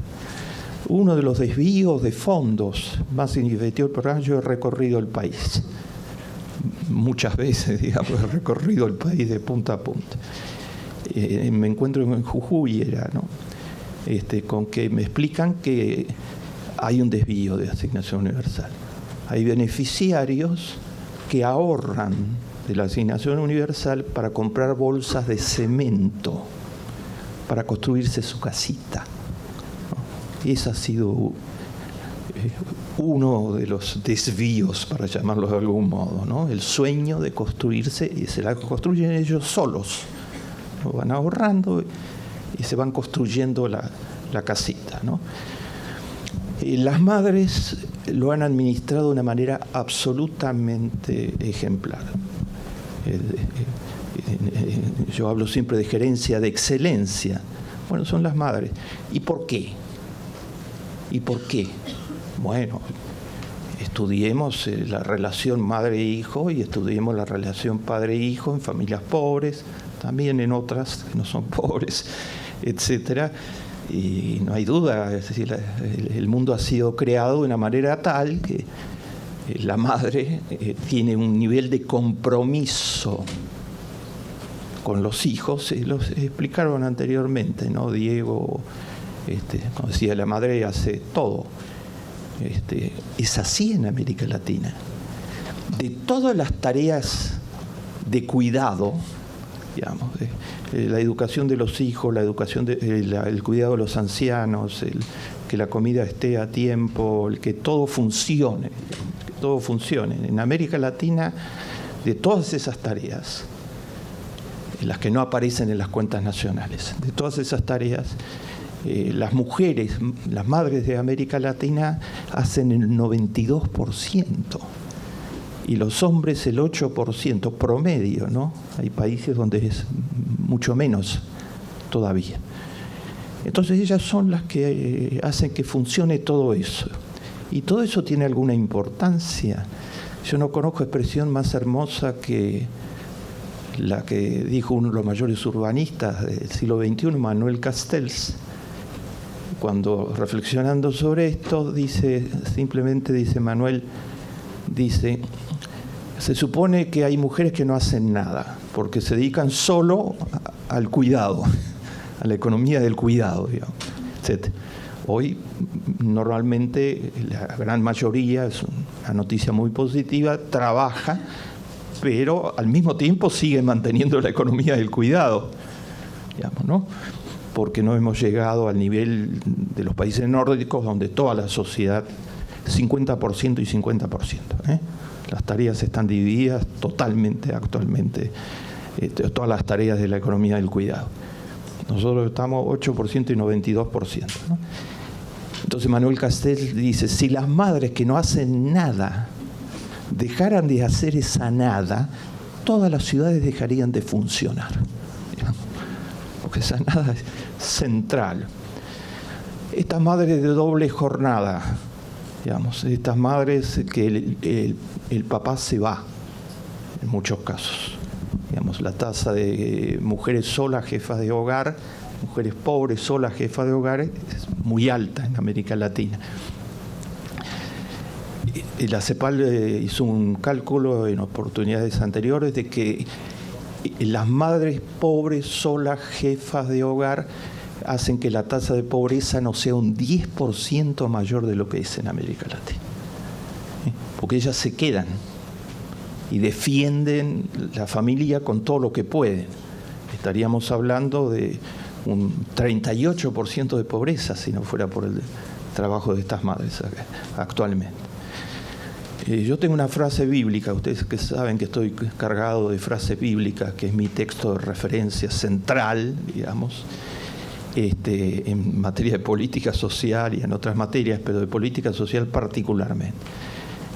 uno de los desvíos de fondos más significativos del programa. Yo he recorrido el país muchas veces, digamos, he recorrido el país de punta a punta. Me encuentro en Jujuy, ¿no? Con que me explican que hay un desvío de asignación universal. Hay beneficiarios que ahorran de la asignación universal para comprar bolsas de cemento, para construirse su casita, ¿no? Ese ha sido uno de los desvíos, para llamarlo de algún modo, ¿no? El sueño de construirse, y se la construyen ellos solos, ¿no? Van ahorrando y se van construyendo la casita, ¿no? Las madres lo han administrado de una manera absolutamente ejemplar. Yo hablo siempre de gerencia de excelencia. Bueno, son las madres. ¿Y por qué? ¿Y por qué? Bueno, estudiemos la relación madre-hijo y estudiemos la relación padre-hijo en familias pobres, también en otras que no son pobres, etcétera. Y no hay duda, es decir, el mundo ha sido creado de una manera tal que la madre tiene un nivel de compromiso con los hijos, los explicaron anteriormente, ¿no? Diego, como decía, la madre hace todo. Es así en América Latina. De todas las tareas de cuidado, digamos, la educación de los hijos, la educación el cuidado de los ancianos, que la comida esté a tiempo, el que todo funcione, En América Latina, de todas esas tareas, las que no aparecen en las cuentas nacionales, de todas esas tareas, las mujeres, las madres de América Latina hacen el 92%. Y los hombres el 8% promedio, ¿no? Hay países donde es mucho menos todavía. Entonces ellas son las que hacen que funcione todo eso. Y todo eso tiene alguna importancia. Yo no conozco expresión más hermosa que la que dijo uno de los mayores urbanistas del siglo XXI, Manuel Castells, cuando reflexionando sobre esto, simplemente dice Manuel, se supone que hay mujeres que no hacen nada, porque se dedican solo al cuidado, a la economía del cuidado, digamos, etc. Hoy, normalmente, la gran mayoría, es una noticia muy positiva, trabaja, pero al mismo tiempo sigue manteniendo la economía del cuidado, digamos, ¿no? Porque no hemos llegado al nivel de los países nórdicos, donde toda la sociedad, 50% y 50%, Las tareas están divididas totalmente actualmente, todas las tareas de la economía del cuidado. Nosotros estamos 8% y 92%, ¿no? Entonces Manuel Castells dice, si las madres que no hacen nada dejaran de hacer esa nada, todas las ciudades dejarían de funcionar. Porque esa nada es central. Estas madres de doble jornada, digamos, estas madres que el papá se va, en muchos casos. Digamos, la tasa de mujeres solas jefas de hogar, mujeres pobres solas jefas de hogar, es muy alta en América Latina. La CEPAL hizo un cálculo en oportunidades anteriores de que las madres pobres solas jefas de hogar hacen que la tasa de pobreza no sea un 10% mayor de lo que es en América Latina. Porque ellas se quedan y defienden la familia con todo lo que pueden. Estaríamos hablando de un 38% de pobreza si no fuera por el trabajo de estas madres actualmente. Yo tengo una frase bíblica, ustedes que saben que estoy cargado de frases bíblicas, que es mi texto de referencia central, digamos, en materia de política social y en otras materias, pero de política social particularmente.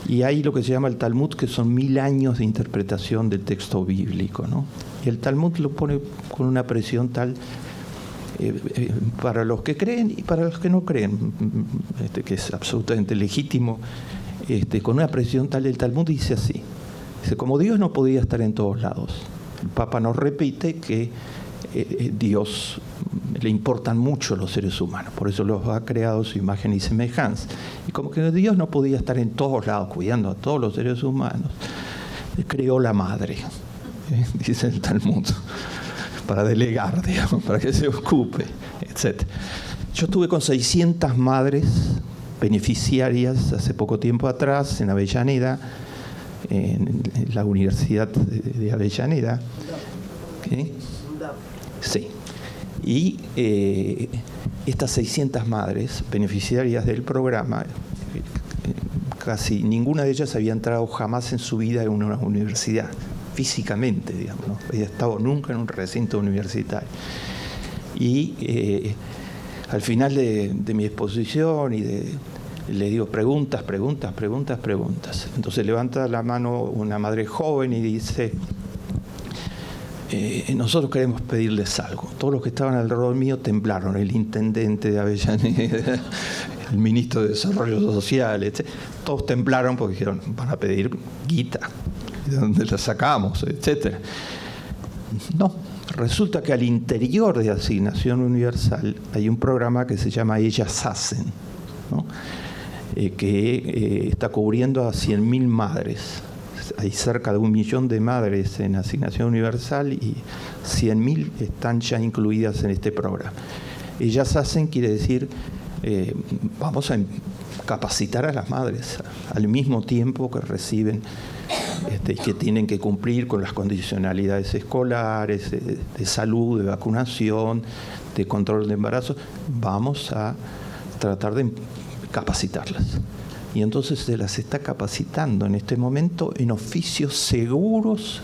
Y hay lo que se llama el Talmud, que son 1000 años de interpretación del texto bíblico, ¿no? Y el Talmud lo pone con una presión tal para los que creen y para los que no creen, que es absolutamente legítimo, con una presión tal. El Talmud dice así, dice, como Dios no podía estar en todos lados, el Papa nos repite que Dios le importan mucho los seres humanos, por eso los ha creado a su imagen y semejanza. Y como que Dios no podía estar en todos lados cuidando a todos los seres humanos, creó la madre, dice el Talmud, para delegar, digamos, para que se ocupe, etc. Yo estuve con 600 madres beneficiarias hace poco tiempo atrás en Avellaneda, en la Universidad de Avellaneda. ¿Qué? Sí. Y estas 600 madres beneficiarias del programa, casi ninguna de ellas había entrado jamás en su vida en una universidad, físicamente, digamos, no había estado nunca en un recinto universitario. Y al final de mi exposición le digo preguntas. Entonces levanta la mano una madre joven y dice: nosotros queremos pedirles algo. Todos los que estaban alrededor mío temblaron, el intendente de Avellaneda, el ministro de Desarrollo Social, etc. Todos temblaron porque dijeron: van a pedir guita, ¿de dónde la sacamos?, etc. No, resulta que al interior de Asignación Universal hay un programa que se llama Ellas Hacen, ¿no? Que está cubriendo a 100.000 madres. Hay cerca de 1 millón de madres en Asignación Universal y 100.000 están ya incluidas en este programa. Ellas Hacen quiere decir, vamos a capacitar a las madres al mismo tiempo que reciben, que tienen que cumplir con las condicionalidades escolares, de salud, de vacunación, de control de embarazo. Vamos a tratar de capacitarlas. Y entonces se las está capacitando en este momento en oficios seguros,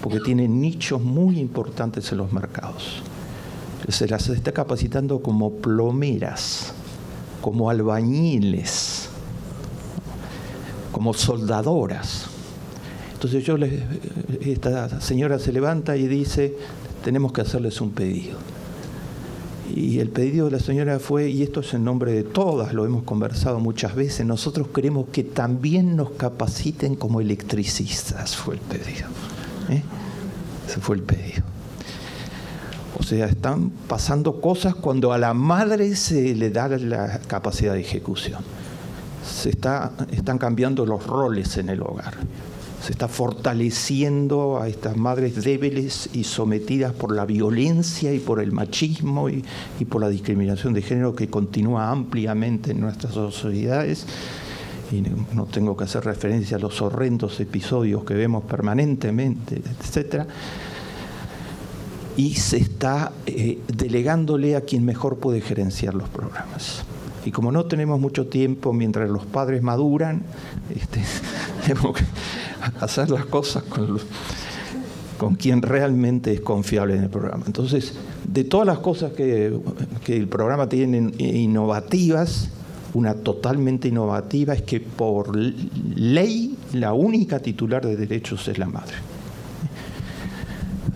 porque tienen nichos muy importantes en los mercados. Se las está capacitando como plomeras, como albañiles, como soldadoras. Entonces esta señora se levanta y dice: tenemos que hacerles un pedido. Y el pedido de la señora fue, y esto es en nombre de todas, lo hemos conversado muchas veces: nosotros queremos que también nos capaciten como electricistas, fue el pedido. Ese fue el pedido. O sea, están pasando cosas cuando a la madre se le da la capacidad de ejecución. Están cambiando los roles en el hogar. Se está fortaleciendo a estas madres débiles y sometidas por la violencia y por el machismo y por la discriminación de género que continúa ampliamente en nuestras sociedades. Y no tengo que hacer referencia a los horrendos episodios que vemos permanentemente, etc. Y se está delegándole a quien mejor puede gerenciar los programas. Y como no tenemos mucho tiempo mientras los padres maduran, tenemos que hacer las cosas con quien realmente es confiable en el programa. Entonces, de todas las cosas que el programa tiene innovativas, una totalmente innovativa es que por ley la única titular de derechos es la madre.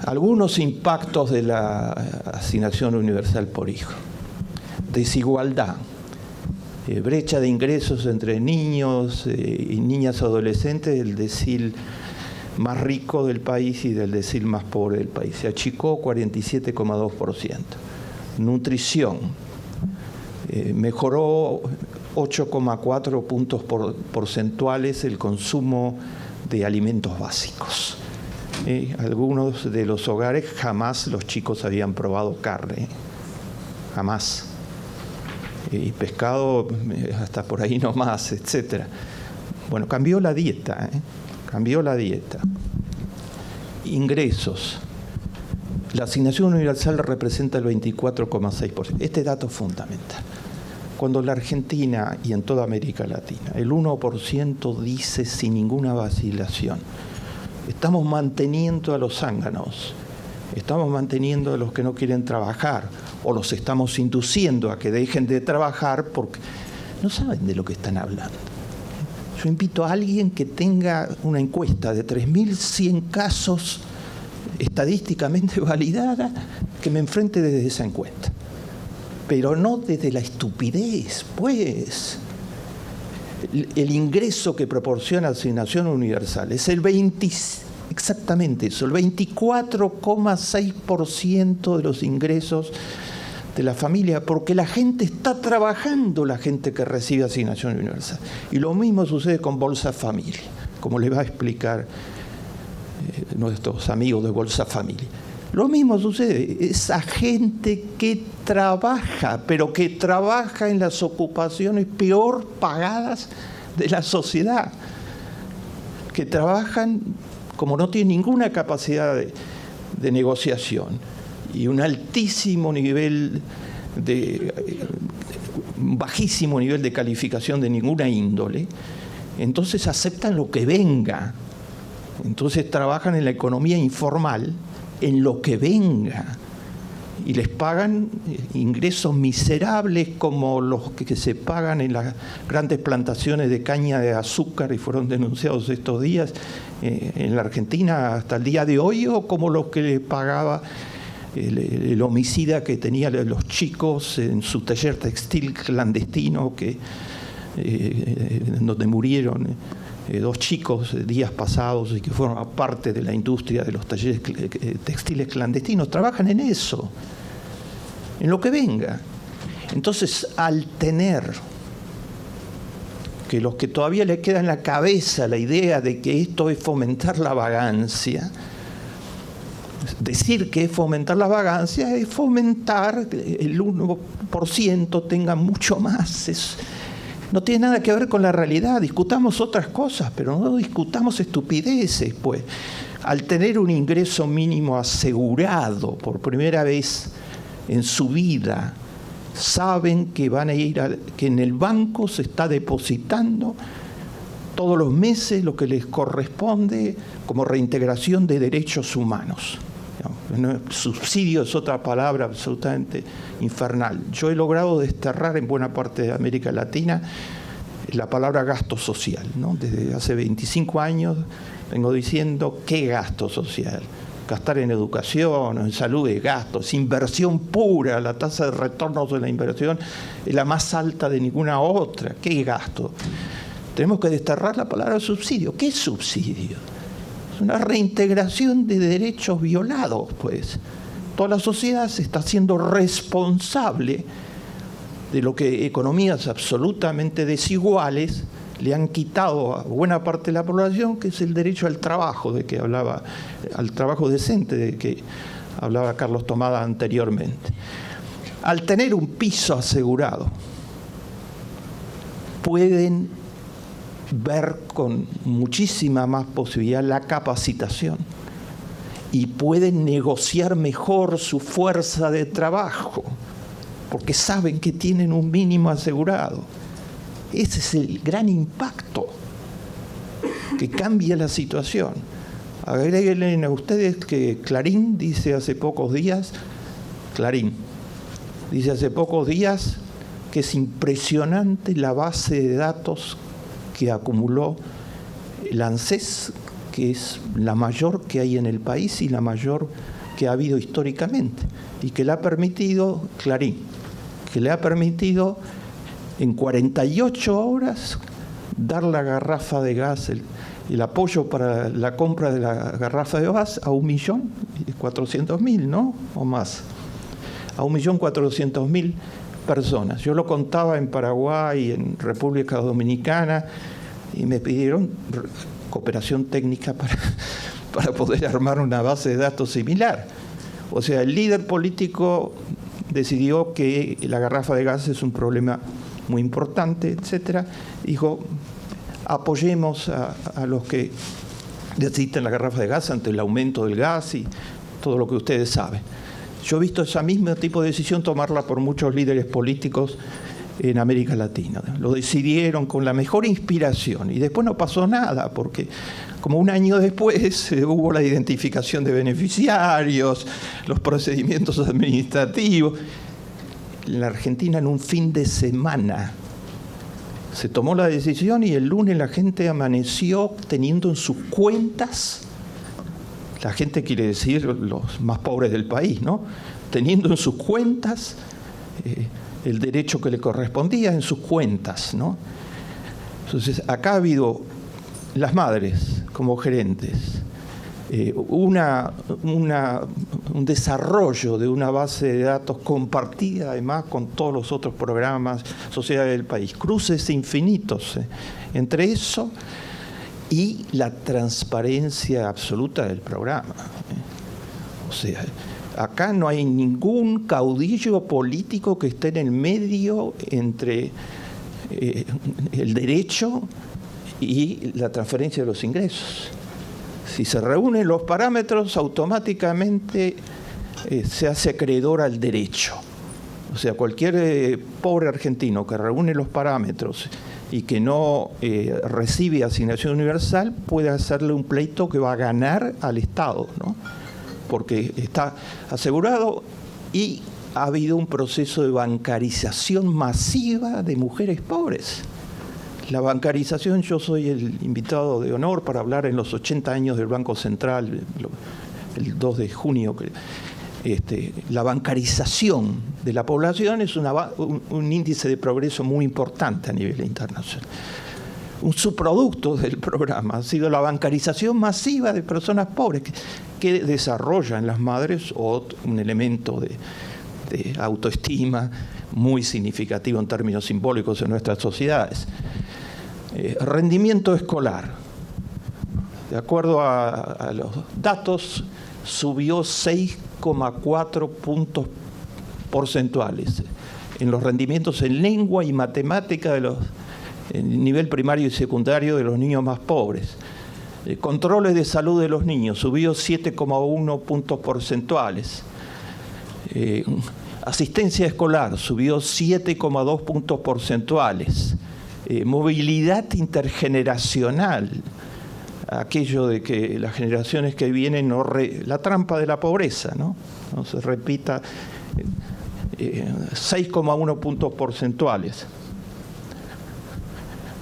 Algunos impactos de la asignación universal por hijo: desigualdad, brecha de ingresos entre niños y niñas adolescentes del decil más rico del país y del decil más pobre del país. Se achicó 47,2%. Nutrición, mejoró 8,4 puntos porcentuales el consumo de alimentos básicos. Algunos de los hogares jamás los chicos habían probado carne, jamás. Y pescado hasta por ahí nomás, etc. Bueno, cambió la dieta, cambió la dieta. Ingresos. La asignación universal representa el 24,6%. Este dato es fundamental. Cuando la Argentina y en toda América Latina, el 1% dice sin ninguna vacilación: estamos manteniendo a los zánganos, estamos manteniendo a los que no quieren trabajar, o los estamos induciendo a que dejen de trabajar porque no saben de lo que están hablando. Yo invito a alguien que tenga una encuesta de 3.100 casos estadísticamente validada, que me enfrente desde esa encuesta. Pero no desde la estupidez, pues. El ingreso que proporciona Asignación Universal es el exactamente eso, el 24,6% de los ingresos de la familia, porque la gente está trabajando, la gente que recibe asignación universal. Y lo mismo sucede con Bolsa Familia, como le va a explicar nuestros amigos de Bolsa Familia. Lo mismo sucede, esa gente que trabaja, pero que trabaja en las ocupaciones peor pagadas de la sociedad, que trabajan como no tienen ninguna capacidad de negociación y un altísimo nivel bajísimo nivel de calificación de ninguna índole, entonces aceptan lo que venga. Entonces trabajan en la economía informal, en lo que venga, y les pagan ingresos miserables como los que se pagan en las grandes plantaciones de caña de azúcar y fueron denunciados estos días en la Argentina hasta el día de hoy, o como los que le pagaba el homicida que tenía los chicos en su taller textil clandestino, donde murieron dos chicos días pasados y que fueron parte de la industria de los talleres textiles clandestinos. Trabajan en eso, en lo que venga. Entonces, al tener que los que todavía les queda en la cabeza la idea de que esto es fomentar la vagancia, decir que es fomentar la vagancia es fomentar el 1% tenga mucho más. No tiene nada que ver con la realidad. Discutamos otras cosas, pero no discutamos estupideces, pues. Al tener un ingreso mínimo asegurado por primera vez en su vida, saben que van a que en el banco se está depositando todos los meses lo que les corresponde como reintegración de derechos humanos. Subsidio es otra palabra absolutamente infernal. Yo he logrado desterrar en buena parte de América Latina la palabra gasto social, ¿no? Desde hace 25 años vengo diciendo ¿qué gasto social? Gastar en educación, en salud es gasto, es inversión pura, la tasa de retorno de la inversión es la más alta de ninguna otra. ¿Qué gasto? Tenemos que desterrar la palabra subsidio. ¿Qué es subsidio? Es una reintegración de derechos violados, pues. Toda la sociedad se está haciendo responsable de lo que economías absolutamente desiguales le han quitado a buena parte de la población, que es el derecho al trabajo, al trabajo decente, de que hablaba Carlos Tomada anteriormente. Al tener un piso asegurado, pueden ver con muchísima más posibilidad la capacitación y pueden negociar mejor su fuerza de trabajo, porque saben que tienen un mínimo asegurado. Ese es el gran impacto que cambia la situación. Agreguen a ustedes que Clarín dice hace pocos días que es impresionante la base de datos que acumuló el ANSES, que es la mayor que hay en el país y la mayor que ha habido históricamente, y que le ha permitido, Clarín, que le ha permitido en 48 horas dar la garrafa de gas, el apoyo para la compra de la garrafa de gas a 1.400.000, ¿no? O más, a 1.400.000 personas. Yo lo contaba en Paraguay, en República Dominicana, y me pidieron cooperación técnica para poder armar una base de datos similar. O sea, el líder político decidió que la garrafa de gas es un problema muy importante, etcétera. Dijo, apoyemos a los que necesitan la garrafa de gas ante el aumento del gas y todo lo que ustedes saben. Yo he visto esa misma tipo de decisión tomarla por muchos líderes políticos en América Latina. Lo decidieron con la mejor inspiración y después no pasó nada, porque como un año después hubo la identificación de beneficiarios, los procedimientos administrativos. En la Argentina, en un fin de semana, se tomó la decisión y el lunes la gente amaneció teniendo en sus cuentas, la gente quiere decir los más pobres del país, ¿no? Teniendo en sus cuentas el derecho que le correspondía en sus cuentas, ¿no? Entonces, acá ha habido las madres como gerentes, un desarrollo de una base de datos compartida además con todos los otros programas sociales del país. Cruces infinitos entre eso y la transparencia absoluta del programa. O sea, acá no hay ningún caudillo político que esté en el medio entre el derecho y la transferencia de los ingresos. Si se reúnen los parámetros, automáticamente se hace acreedor al derecho. O sea, cualquier pobre argentino que reúne los parámetros y que no recibe asignación universal puede hacerle un pleito que va a ganar al Estado, ¿no? Porque está asegurado y ha habido un proceso de bancarización masiva de mujeres pobres. La bancarización, yo soy el invitado de honor para hablar en los 80 años del Banco Central, el 2 de junio. La bancarización de la población es un índice de progreso muy importante a nivel internacional. Un subproducto del programa ha sido la bancarización masiva de personas pobres que desarrolla en las madres un elemento de autoestima muy significativo en términos simbólicos en nuestras sociedades. Rendimiento escolar. De acuerdo a los datos, subió 6,4 puntos porcentuales en los rendimientos en lengua y matemática de los nivel primario y secundario de los niños más pobres. Controles de salud de los niños, subió 7,1 puntos porcentuales. Asistencia escolar, subió 7,2 puntos porcentuales. Movilidad intergeneracional, aquello de que las generaciones que vienen, la trampa de la pobreza, ¿no? No se repita, 6,1 puntos porcentuales.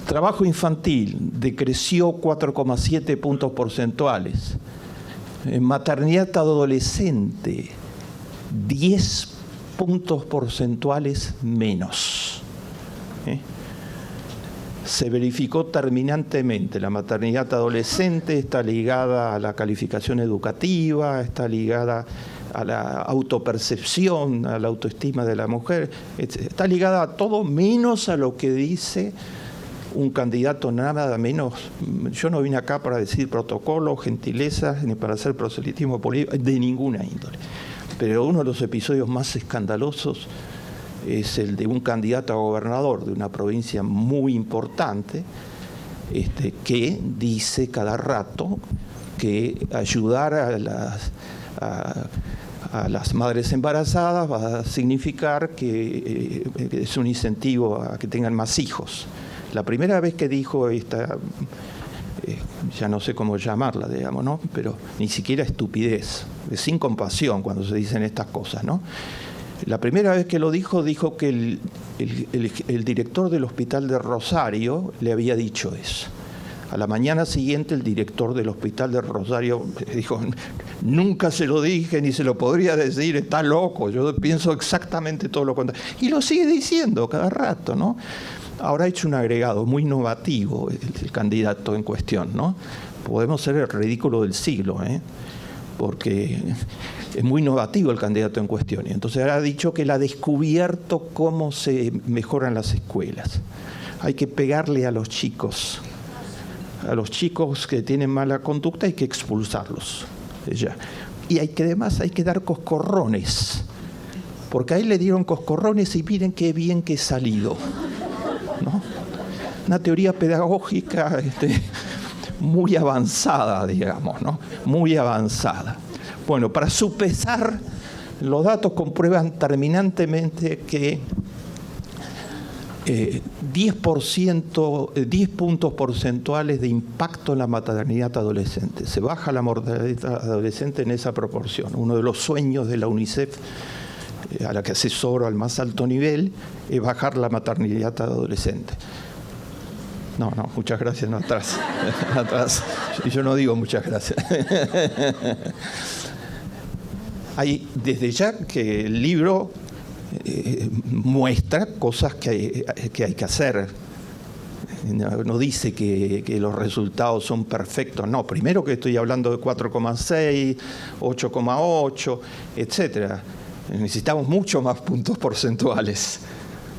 Trabajo infantil decreció 4,7 puntos porcentuales. Maternidad adolescente, 10 puntos porcentuales menos. Se verificó terminantemente. La maternidad adolescente está ligada a la calificación educativa, está ligada a la autopercepción, a la autoestima de la mujer, está ligada a todo menos a lo que dice un candidato nada menos. Yo no vine acá para decir protocolos, gentilezas, ni para hacer proselitismo político de ninguna índole. Pero uno de los episodios más escandalosos es el de un candidato a gobernador de una provincia muy importante, que dice cada rato que ayudar a las madres embarazadas va a significar que es un incentivo a que tengan más hijos. La primera vez que dijo esta, ya no sé cómo llamarla, digamos, ¿no? Pero ni siquiera estupidez, es sin compasión cuando se dicen estas cosas, ¿no? La primera vez que lo dijo que el director del hospital de Rosario le había dicho eso. A la mañana siguiente el director del hospital de Rosario dijo: nunca se lo dije ni se lo podría decir, está loco, yo pienso exactamente todo lo contrario. Y lo sigue diciendo cada rato, ¿no? Ahora ha hecho un agregado muy innovativo el candidato en cuestión, ¿no? Podemos ser el ridículo del siglo, porque es muy innovativo el candidato en cuestión. Y entonces ha dicho que él ha descubierto cómo se mejoran las escuelas. Hay que pegarle a los chicos que tienen mala conducta hay que expulsarlos. Y además hay que dar coscorrones, porque ahí le dieron coscorrones y miren qué bien que he salido, ¿no? Una teoría pedagógica muy avanzada, digamos, ¿no? Muy avanzada. Bueno, para su pesar, los datos comprueban terminantemente que 10 puntos porcentuales de impacto en la maternidad adolescente. Se baja la mortalidad adolescente en esa proporción. Uno de los sueños de la UNICEF, a la que asesoro al más alto nivel, es bajar la maternidad adolescente. No, muchas gracias, no, atrás. Atrás. Y yo no digo muchas gracias. Hay desde ya que el libro muestra cosas que hay que hacer. No dice que los resultados son perfectos, no. Primero que estoy hablando de 4,6, 8,8, etcétera. Necesitamos mucho más puntos porcentuales,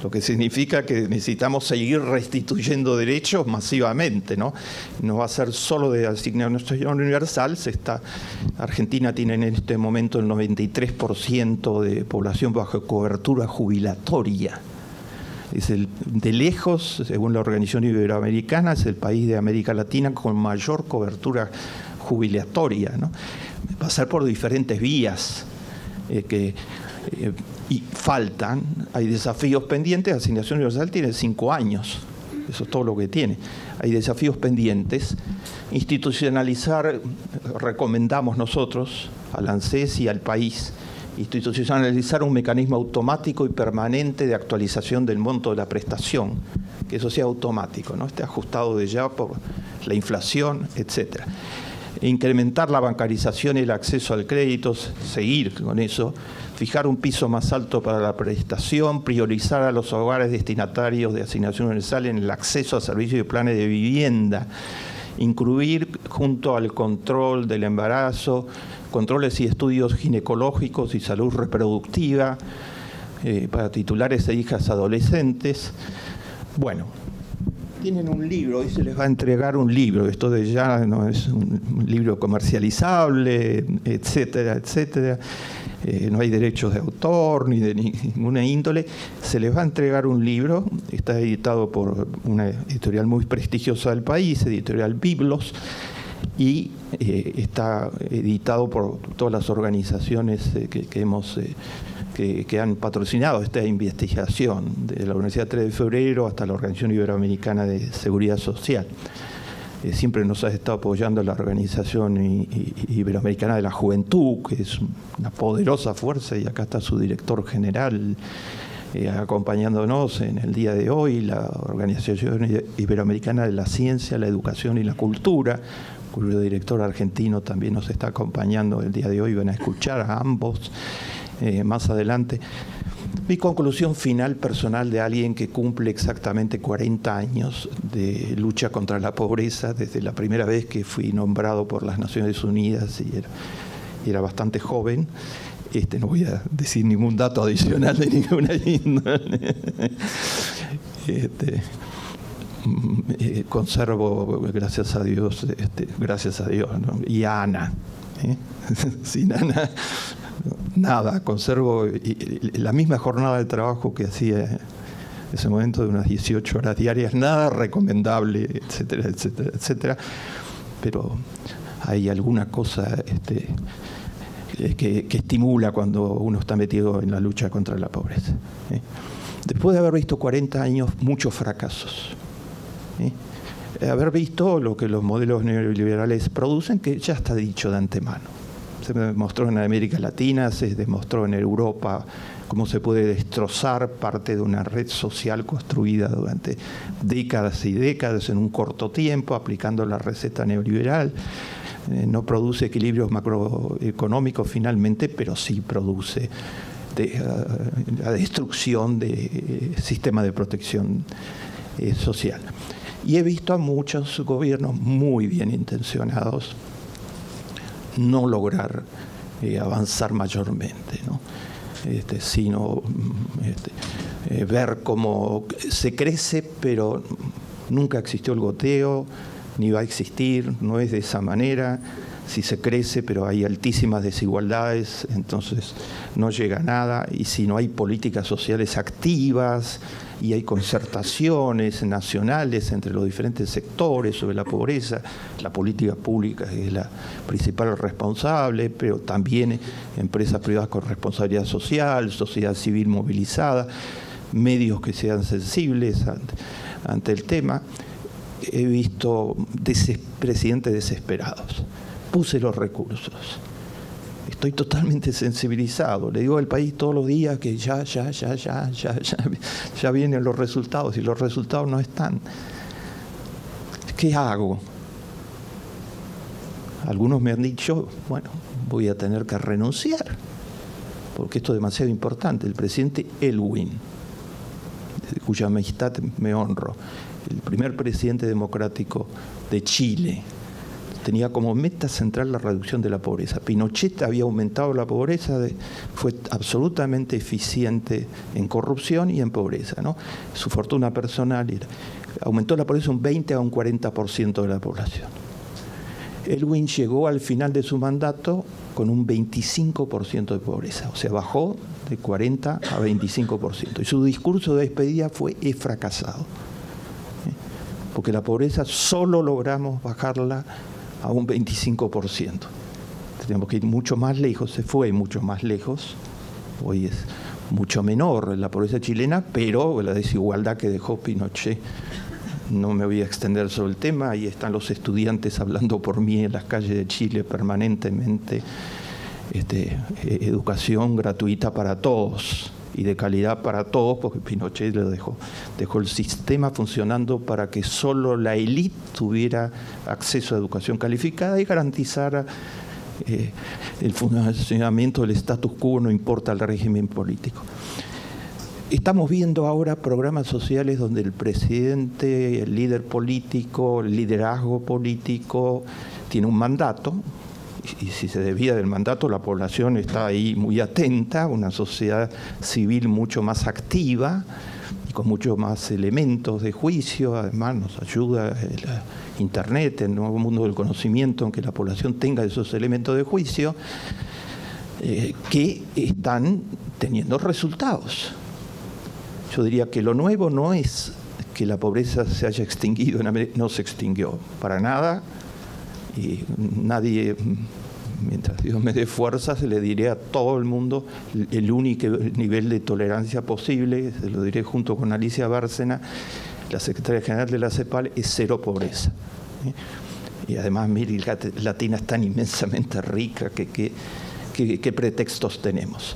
lo que significa que necesitamos seguir restituyendo derechos masivamente, ¿no? No va a ser solo de asignación universal. Argentina tiene en este momento el 93% de población bajo cobertura jubilatoria. Es de lejos, según la Organización Iberoamericana, es el país de América Latina con mayor cobertura jubilatoria, ¿no? Va a ser por diferentes vías y faltan, hay desafíos pendientes. Asignación Universal tiene 5 años, eso es todo lo que tiene. Hay desafíos pendientes. Institucionalizar, recomendamos nosotros al ANSES y al país, institucionalizar un mecanismo automático y permanente de actualización del monto de la prestación, que eso sea automático, ¿no? Esté ajustado de ya por la inflación, etcétera. Incrementar la bancarización y el acceso al crédito, seguir con eso, fijar un piso más alto para la prestación, priorizar a los hogares destinatarios de asignación universal en el acceso a servicios y planes de vivienda, incluir junto al control del embarazo, controles y estudios ginecológicos y salud reproductiva para titulares e hijas adolescentes. Bueno, tienen un libro, hoy se les va a entregar un libro, esto de ya no es un libro comercializable, etcétera, etcétera. No hay derechos de autor ni de ninguna índole. Se les va a entregar un libro, está editado por una editorial muy prestigiosa del país, editorial Biblos, y está editado por todas las organizaciones que han patrocinado esta investigación, de la Universidad 3 de Febrero hasta la Organización Iberoamericana de Seguridad Social. Siempre nos ha estado apoyando la Organización Iberoamericana de la Juventud, que es una poderosa fuerza, y acá está su director general acompañándonos en el día de hoy, la Organización Iberoamericana de la Ciencia, la Educación y la Cultura, cuyo director argentino también nos está acompañando el día de hoy. Van a escuchar a ambos más adelante. Mi conclusión final personal de alguien que cumple exactamente 40 años de lucha contra la pobreza, desde la primera vez que fui nombrado por las Naciones Unidas y era bastante joven. No voy a decir ningún dato adicional de ninguna índole. Conservo, gracias a Dios, ¿no? Y a Ana. Sin Ana, nada, conservo la misma jornada de trabajo que hacía en ese momento, de unas 18 horas diarias, nada recomendable, etcétera, etcétera, etcétera. Pero hay alguna cosa que estimula cuando uno está metido en la lucha contra la pobreza. Después de haber visto 40 años, muchos fracasos. Haber visto lo que los modelos neoliberales producen, que ya está dicho de antemano. Se demostró en América Latina, se demostró en Europa cómo se puede destrozar parte de una red social construida durante décadas y décadas en un corto tiempo, aplicando la receta neoliberal. No produce equilibrios macroeconómicos finalmente, pero sí produce la destrucción del sistema de protección social. Y he visto a muchos gobiernos muy bien intencionados no lograr avanzar mayormente, ¿no? Sino ver cómo se crece, pero nunca existió el goteo, ni va a existir, no es de esa manera. Si se crece, pero hay altísimas desigualdades, entonces no llega a nada. Y si no hay políticas sociales activas y hay concertaciones nacionales entre los diferentes sectores sobre la pobreza, la política pública es la principal responsable, pero también empresas privadas con responsabilidad social, sociedad civil movilizada, medios que sean sensibles ante el tema. He visto presidentes desesperados. Puse los recursos. Estoy totalmente sensibilizado. Le digo al país todos los días que ya vienen los resultados y los resultados no están. ¿Qué hago? Algunos me han dicho, bueno, voy a tener que renunciar, porque esto es demasiado importante. El presidente Elwin, cuya amistad me honro, el primer presidente democrático de Chile, tenía como meta central la reducción de la pobreza. Pinochet había aumentado la pobreza, fue absolutamente eficiente en corrupción y en pobreza, ¿no? Su fortuna personal aumentó la pobreza un 20 a un 40% de la población. Elwin llegó al final de su mandato con un 25% de pobreza, o sea, bajó de 40 a 25%. Y su discurso de despedida fue: he fracasado. Porque la pobreza solo logramos bajarla a un 25%. Tenemos que ir mucho más lejos, se fue mucho más lejos. Hoy es mucho menor la pobreza chilena, pero la desigualdad que dejó Pinochet, no me voy a extender sobre el tema. Ahí están los estudiantes hablando por mí en las calles de Chile permanentemente. Educación gratuita para todos y de calidad para todos, porque Pinochet lo dejó el sistema funcionando para que solo la élite tuviera acceso a educación calificada y garantizara el funcionamiento del status quo, no importa el régimen político. Estamos viendo ahora programas sociales donde el presidente, el líder político, el liderazgo político tiene un mandato, y si se desvía del mandato, la población está ahí muy atenta, una sociedad civil mucho más activa y con muchos más elementos de juicio. Además nos ayuda Internet, el nuevo mundo del conocimiento, en que la población tenga esos elementos de juicio que están teniendo resultados. Yo diría que lo nuevo no es que la pobreza se haya extinguido en América, no se extinguió para nada. Y nadie, mientras Dios me dé fuerza, se le diré a todo el mundo el único nivel de tolerancia posible, se lo diré junto con Alicia Bárcena, la secretaria general de la CEPAL, es cero pobreza. Y además América Latina es tan inmensamente rica que ¿qué pretextos tenemos?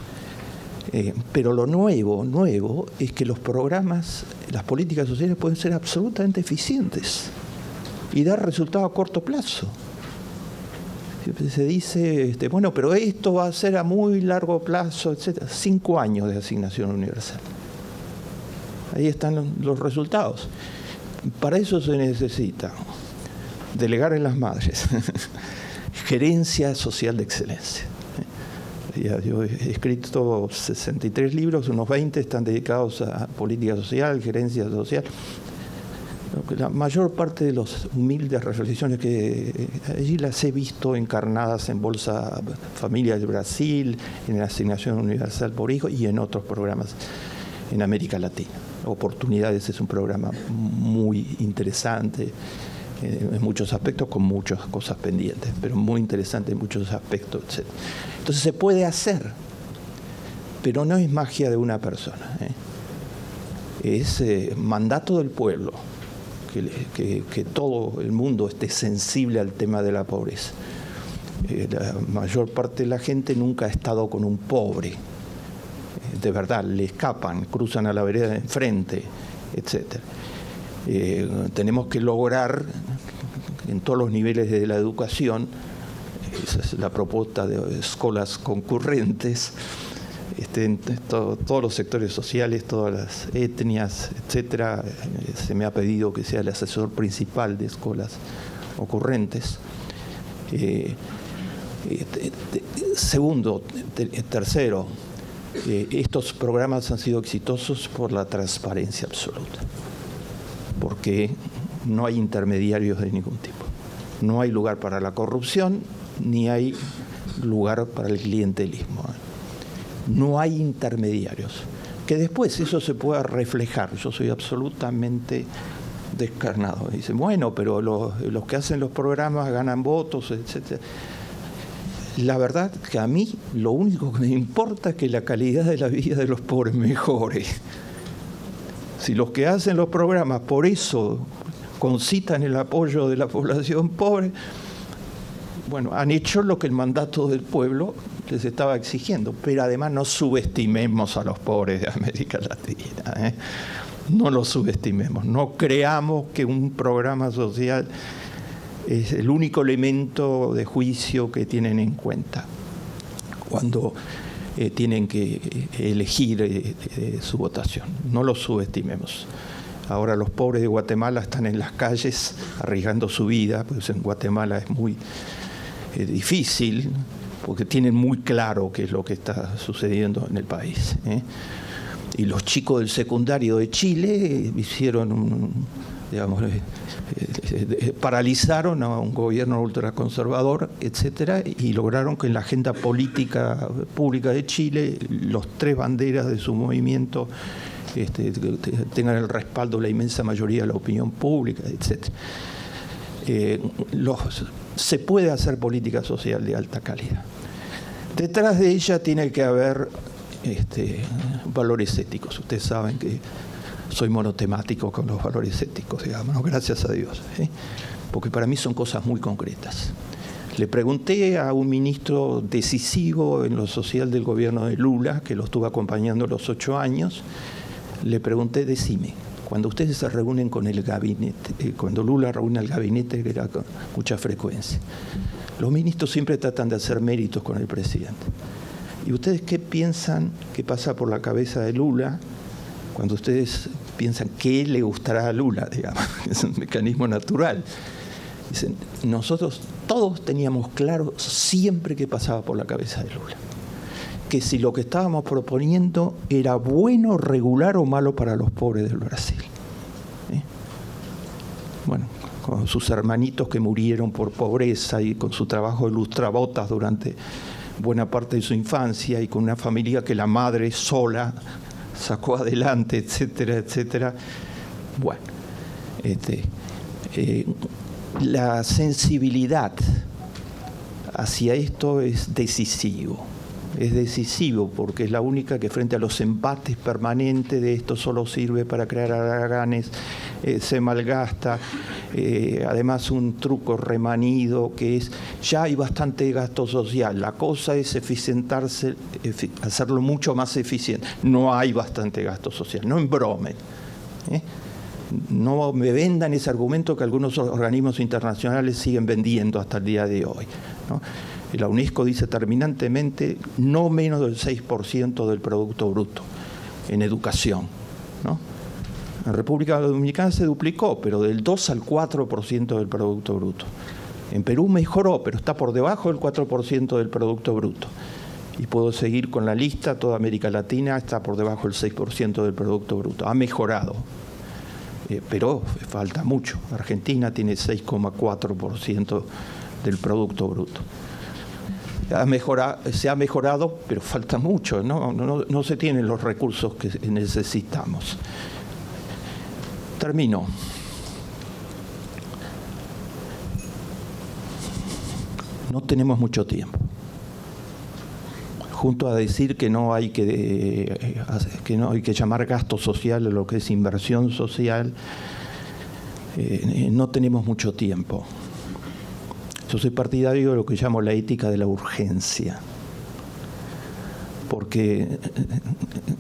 Pero lo nuevo es que los programas, las políticas sociales pueden ser absolutamente eficientes y dar resultado a corto plazo. Se dice, bueno, pero esto va a ser a muy largo plazo, etc. 5 años de asignación universal. Ahí están los resultados. Para eso se necesita delegar en las madres, gerencia social de excelencia. Yo he escrito 63 libros, unos 20 están dedicados a política social, gerencia social. La mayor parte de las humildes reflexiones que allí las he visto encarnadas en Bolsa Familia de Brasil, en la Asignación Universal por Hijo y en otros programas en América Latina. Oportunidades es un programa muy interesante en muchos aspectos, con muchas cosas pendientes, pero muy interesante en muchos aspectos, etc. Entonces se puede hacer, pero no es magia de una persona, es mandato del pueblo. Que todo el mundo esté sensible al tema de la pobreza. La mayor parte de la gente nunca ha estado con un pobre. De verdad, le escapan, cruzan a la vereda de enfrente, etc. Tenemos que lograr, en todos los niveles de la educación, esa es la propuesta de escuelas concurrentes, en todos los sectores sociales, todas las etnias, etcétera. Se me ha pedido que sea el asesor principal de escuelas ocurrentes. Tercero, estos programas han sido exitosos por la transparencia absoluta, porque no hay intermediarios de ningún tipo. No hay lugar para la corrupción, ni hay lugar para el clientelismo. No hay intermediarios. Que después eso se pueda reflejar. Yo soy absolutamente descarnado. Dicen, bueno, pero los que hacen los programas ganan votos, etc. La verdad que a mí lo único que me importa es que la calidad de la vida de los pobres mejore. Si los que hacen los programas por eso concitan el apoyo de la población pobre, bueno, han hecho lo que el mandato del pueblo les estaba exigiendo, pero además no subestimemos a los pobres de América Latina, no los subestimemos, no creamos que un programa social es el único elemento de juicio que tienen en cuenta. Cuando tienen que elegir su votación. No los subestimemos. Ahora los pobres de Guatemala están en las calles arriesgando su vida, pues en Guatemala es muy difícil, porque tienen muy claro qué es lo que está sucediendo en el país. Y los chicos del secundario de Chile hicieron paralizaron a un gobierno ultraconservador, etcétera, y lograron que en la agenda política pública de Chile los 3 banderas de su movimiento tengan el respaldo de la inmensa mayoría de la opinión pública, etcétera. Se puede hacer política social de alta calidad. Detrás de ella tiene que haber valores éticos. Ustedes saben que soy monotemático con los valores éticos, digamos, ¿no? Gracias a Dios, porque para mí son cosas muy concretas. Le pregunté a un ministro decisivo en lo social del gobierno de Lula, que lo estuvo acompañando los 8 años, le pregunté, decime, cuando ustedes se reúnen con el gabinete, cuando Lula reúne al gabinete, que era con mucha frecuencia, los ministros siempre tratan de hacer méritos con el presidente. ¿Y ustedes qué piensan que pasa por la cabeza de Lula cuando ustedes piensan qué le gustará a Lula, digamos? Es un mecanismo natural. Dicen, nosotros todos teníamos claro siempre qué pasaba por la cabeza de Lula. Que si lo que estábamos proponiendo era bueno, regular o malo para los pobres del Brasil. Bueno, con sus hermanitos que murieron por pobreza y con su trabajo de lustrabotas durante buena parte de su infancia y con una familia que la madre sola sacó adelante, etcétera, etcétera. Bueno, la sensibilidad hacia esto es decisivo. Es decisivo porque es la única que frente a los embates permanentes de esto solo sirve para crear haraganes, se malgasta. Además un truco remanido que es, ya hay bastante gasto social, la cosa es eficientarse, hacerlo mucho más eficiente. No hay bastante gasto social, no embromen. No me vendan ese argumento que algunos organismos internacionales siguen vendiendo hasta el día de hoy, ¿no? La UNESCO dice terminantemente no menos del 6% del Producto Bruto en educación, ¿no? En República Dominicana se duplicó, pero del 2 al 4% del Producto Bruto. En Perú mejoró, pero está por debajo del 4% del Producto Bruto. Y puedo seguir con la lista, toda América Latina está por debajo del 6% del Producto Bruto. Ha mejorado, pero falta mucho. Argentina tiene 6,4% del Producto Bruto. Se ha mejorado, pero falta mucho, no se tienen los recursos que necesitamos. Termino. No tenemos mucho tiempo. Junto a decir que no hay que llamar gasto social a lo que es inversión social, no tenemos mucho tiempo. Yo soy partidario de lo que llamo la ética de la urgencia, porque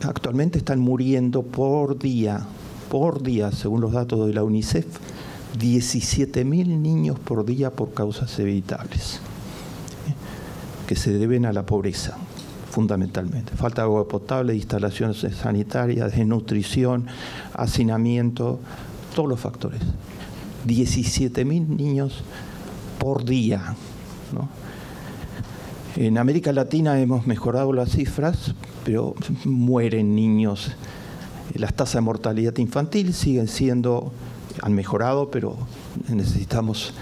actualmente están muriendo por día, según los datos de la UNICEF, 17.000 niños por día por causas evitables, que se deben a la pobreza, fundamentalmente. Falta de agua potable, instalaciones sanitarias, desnutrición, hacinamiento, todos los factores. 17.000 niños por día, ¿no? En América Latina hemos mejorado las cifras, pero mueren niños. Las tasas de mortalidad infantil han mejorado, pero necesitamos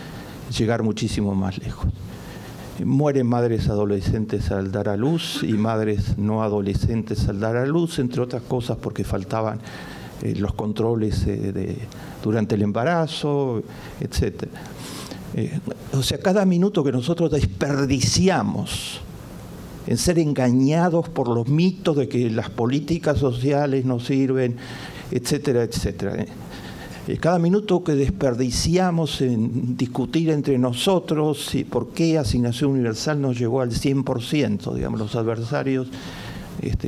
llegar muchísimo más lejos. Mueren madres adolescentes al dar a luz y madres no adolescentes al dar a luz, entre otras cosas porque faltaban los controles durante el embarazo, etcétera. O sea, cada minuto que nosotros desperdiciamos en ser engañados por los mitos de que las políticas sociales no sirven, etcétera, etcétera. Cada minuto que desperdiciamos en discutir entre nosotros por qué asignación universal no llegó al 100%, digamos, los adversarios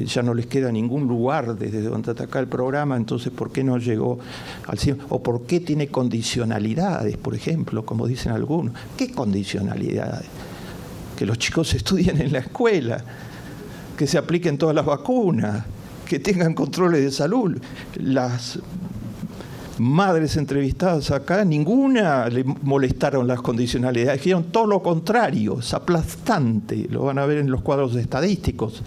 ya no les queda ningún lugar desde donde atacar el programa, entonces ¿por qué no llegó al 100%? ¿O por qué tiene condicionalidades, por ejemplo, como dicen algunos? ¿Qué condicionalidades? Que los chicos estudien en la escuela. que se apliquen todas las vacunas, que tengan controles de salud. Las madres entrevistadas acá, ninguna le molestaron las condicionalidades, dijeron todo lo contrario, es aplastante, lo van a ver en los cuadros estadísticos,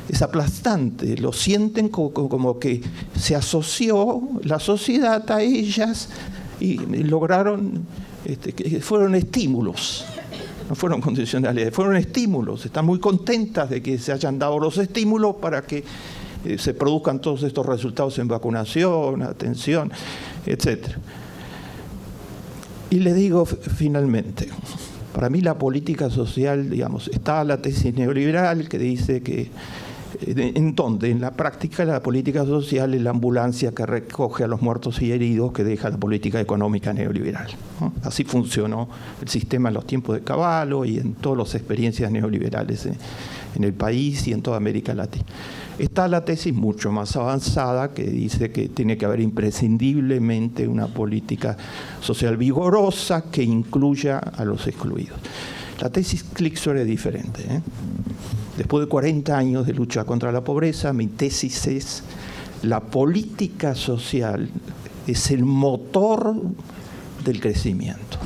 es aplastante, lo sienten como que se asoció la sociedad a ellas y lograron, que fueron estímulos. No fueron condicionalidades, fueron estímulos. Están muy contentas de que se hayan dado los estímulos para que se produzcan todos estos resultados en vacunación, atención, etc. Y le digo finalmente, para mí la política social, digamos, está la tesis neoliberal que dice que ¿en dónde? En la práctica la política social es la ambulancia que recoge a los muertos y heridos que deja la política económica neoliberal, ¿no? Así funcionó el sistema en los tiempos de Cavallo y en todas las experiencias neoliberales en el país y en toda América Latina. Está la tesis mucho más avanzada que dice que tiene que haber imprescindiblemente una política social vigorosa que incluya a los excluidos. La tesis Klicksohn es diferente, ¿eh? Después de 40 años de lucha contra la pobreza, mi tesis es: la política social es el motor del crecimiento.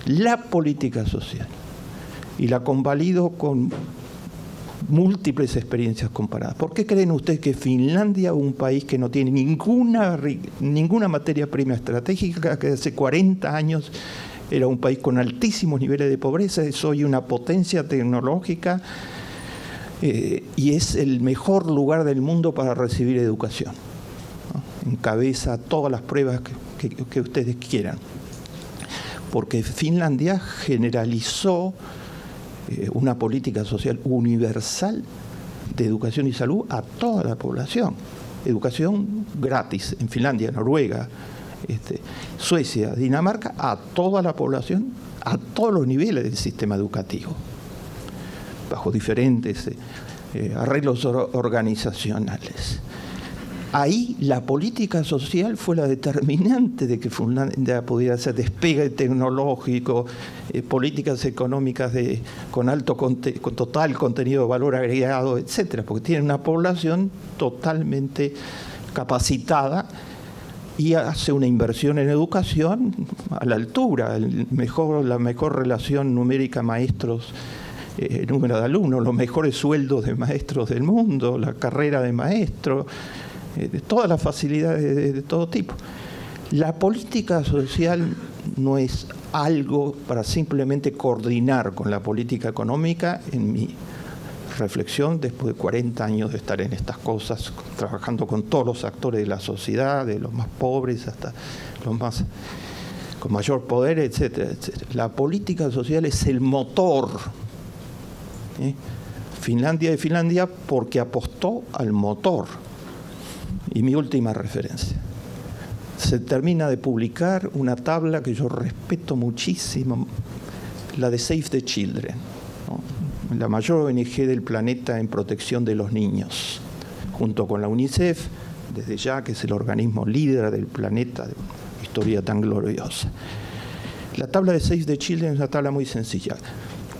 La política social. Y la convalido con múltiples experiencias comparadas. ¿Por qué creen ustedes que Finlandia, un país que no tiene ninguna materia prima estratégica, que hace 40 años era un país con altísimos niveles de pobreza, es hoy una potencia tecnológica, y es el mejor lugar del mundo para recibir educación, ¿no? Encabeza todas las pruebas que ustedes quieran, porque Finlandia generalizó una política social universal de educación y salud a toda la población. Educación gratis en Finlandia, Noruega, Suecia, Dinamarca, a toda la población, a todos los niveles del sistema educativo, bajo diferentes arreglos organizacionales. Ahí la política social fue la determinante de que Finlandia pudiera hacer despegue tecnológico, políticas económicas con total contenido de valor agregado, etcétera, porque tiene una población totalmente capacitada y hace una inversión en educación a la altura, la mejor relación numérica maestros, número de alumnos, los mejores sueldos de maestros del mundo, la carrera de maestro, todas las facilidades de todo tipo. La política social no es algo para simplemente coordinar con la política económica. En mi reflexión, después de 40 años de estar en estas cosas, trabajando con todos los actores de la sociedad, de los más pobres hasta los más con mayor poder, etcétera, etcétera. La política social es el motor. Finlandia es Finlandia porque apostó al motor. Y mi última referencia. Se termina de publicar una tabla que yo respeto muchísimo, la de Save the Children, ¿no? La mayor ONG del planeta en protección de los niños, junto con la UNICEF, desde ya, que es el organismo líder del planeta, de una historia tan gloriosa. La tabla de Save the Children es una tabla muy sencilla.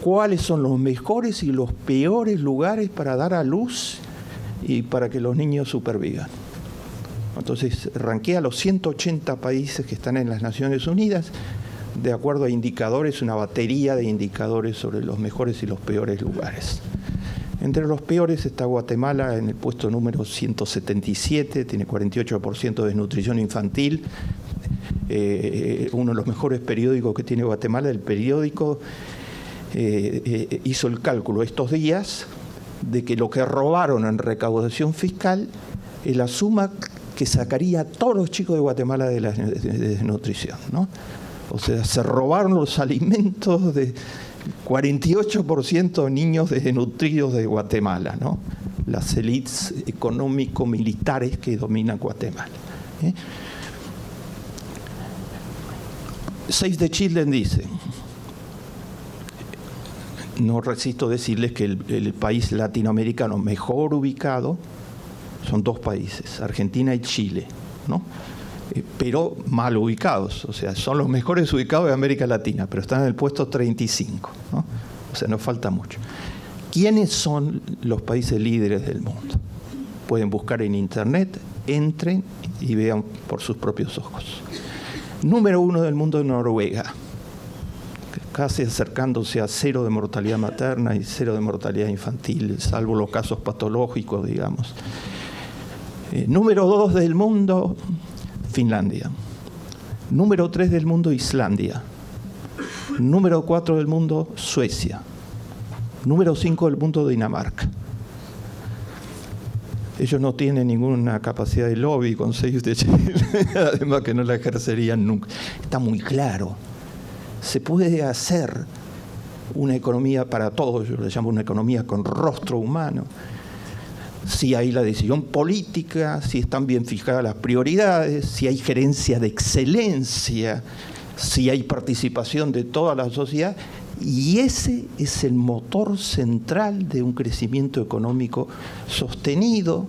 ¿Cuáles son los mejores y los peores lugares para dar a luz y para que los niños supervivan? Entonces, ranquea los 180 países que están en las Naciones Unidas de acuerdo a indicadores, una batería de indicadores sobre los mejores y los peores lugares. Entre los peores está Guatemala en el puesto número 177, tiene 48% de desnutrición infantil. Uno de los mejores periódicos que tiene Guatemala, el periódico, hizo el cálculo estos días de que lo que robaron en recaudación fiscal es la suma que sacaría a todos los chicos de Guatemala de la desnutrición, ¿no? O sea, se robaron los alimentos de 48% de niños desnutridos de Guatemala, ¿no? Las élites económico-militares que dominan Guatemala. Save the Children dice, no resisto decirles que el país latinoamericano mejor ubicado son dos países, Argentina y Chile, ¿no? Pero mal ubicados, o sea, son los mejores ubicados de América Latina, pero están en el puesto 35, ¿no? O sea, nos falta mucho. ¿Quiénes son los países líderes del mundo? Pueden buscar en internet, entren y vean por sus propios ojos. Número 1 del mundo, Noruega, casi acercándose a 0 de mortalidad materna y 0 de mortalidad infantil, salvo los casos patológicos, digamos. Número 2 del mundo, Finlandia. Número 3 del mundo, Islandia. Número 4 del mundo, Suecia. Número 5 del mundo, Dinamarca. Ellos no tienen ninguna capacidad de lobby con Save the Children, además que no la ejercerían nunca. Está muy claro. Se puede hacer una economía para todos, yo le llamo una economía con rostro humano, si hay la decisión política, si están bien fijadas las prioridades, si hay gerencia de excelencia, si hay participación de toda la sociedad. Y ese es el motor central de un crecimiento económico sostenido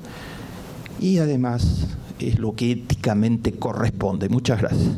y además es lo que éticamente corresponde. Muchas gracias.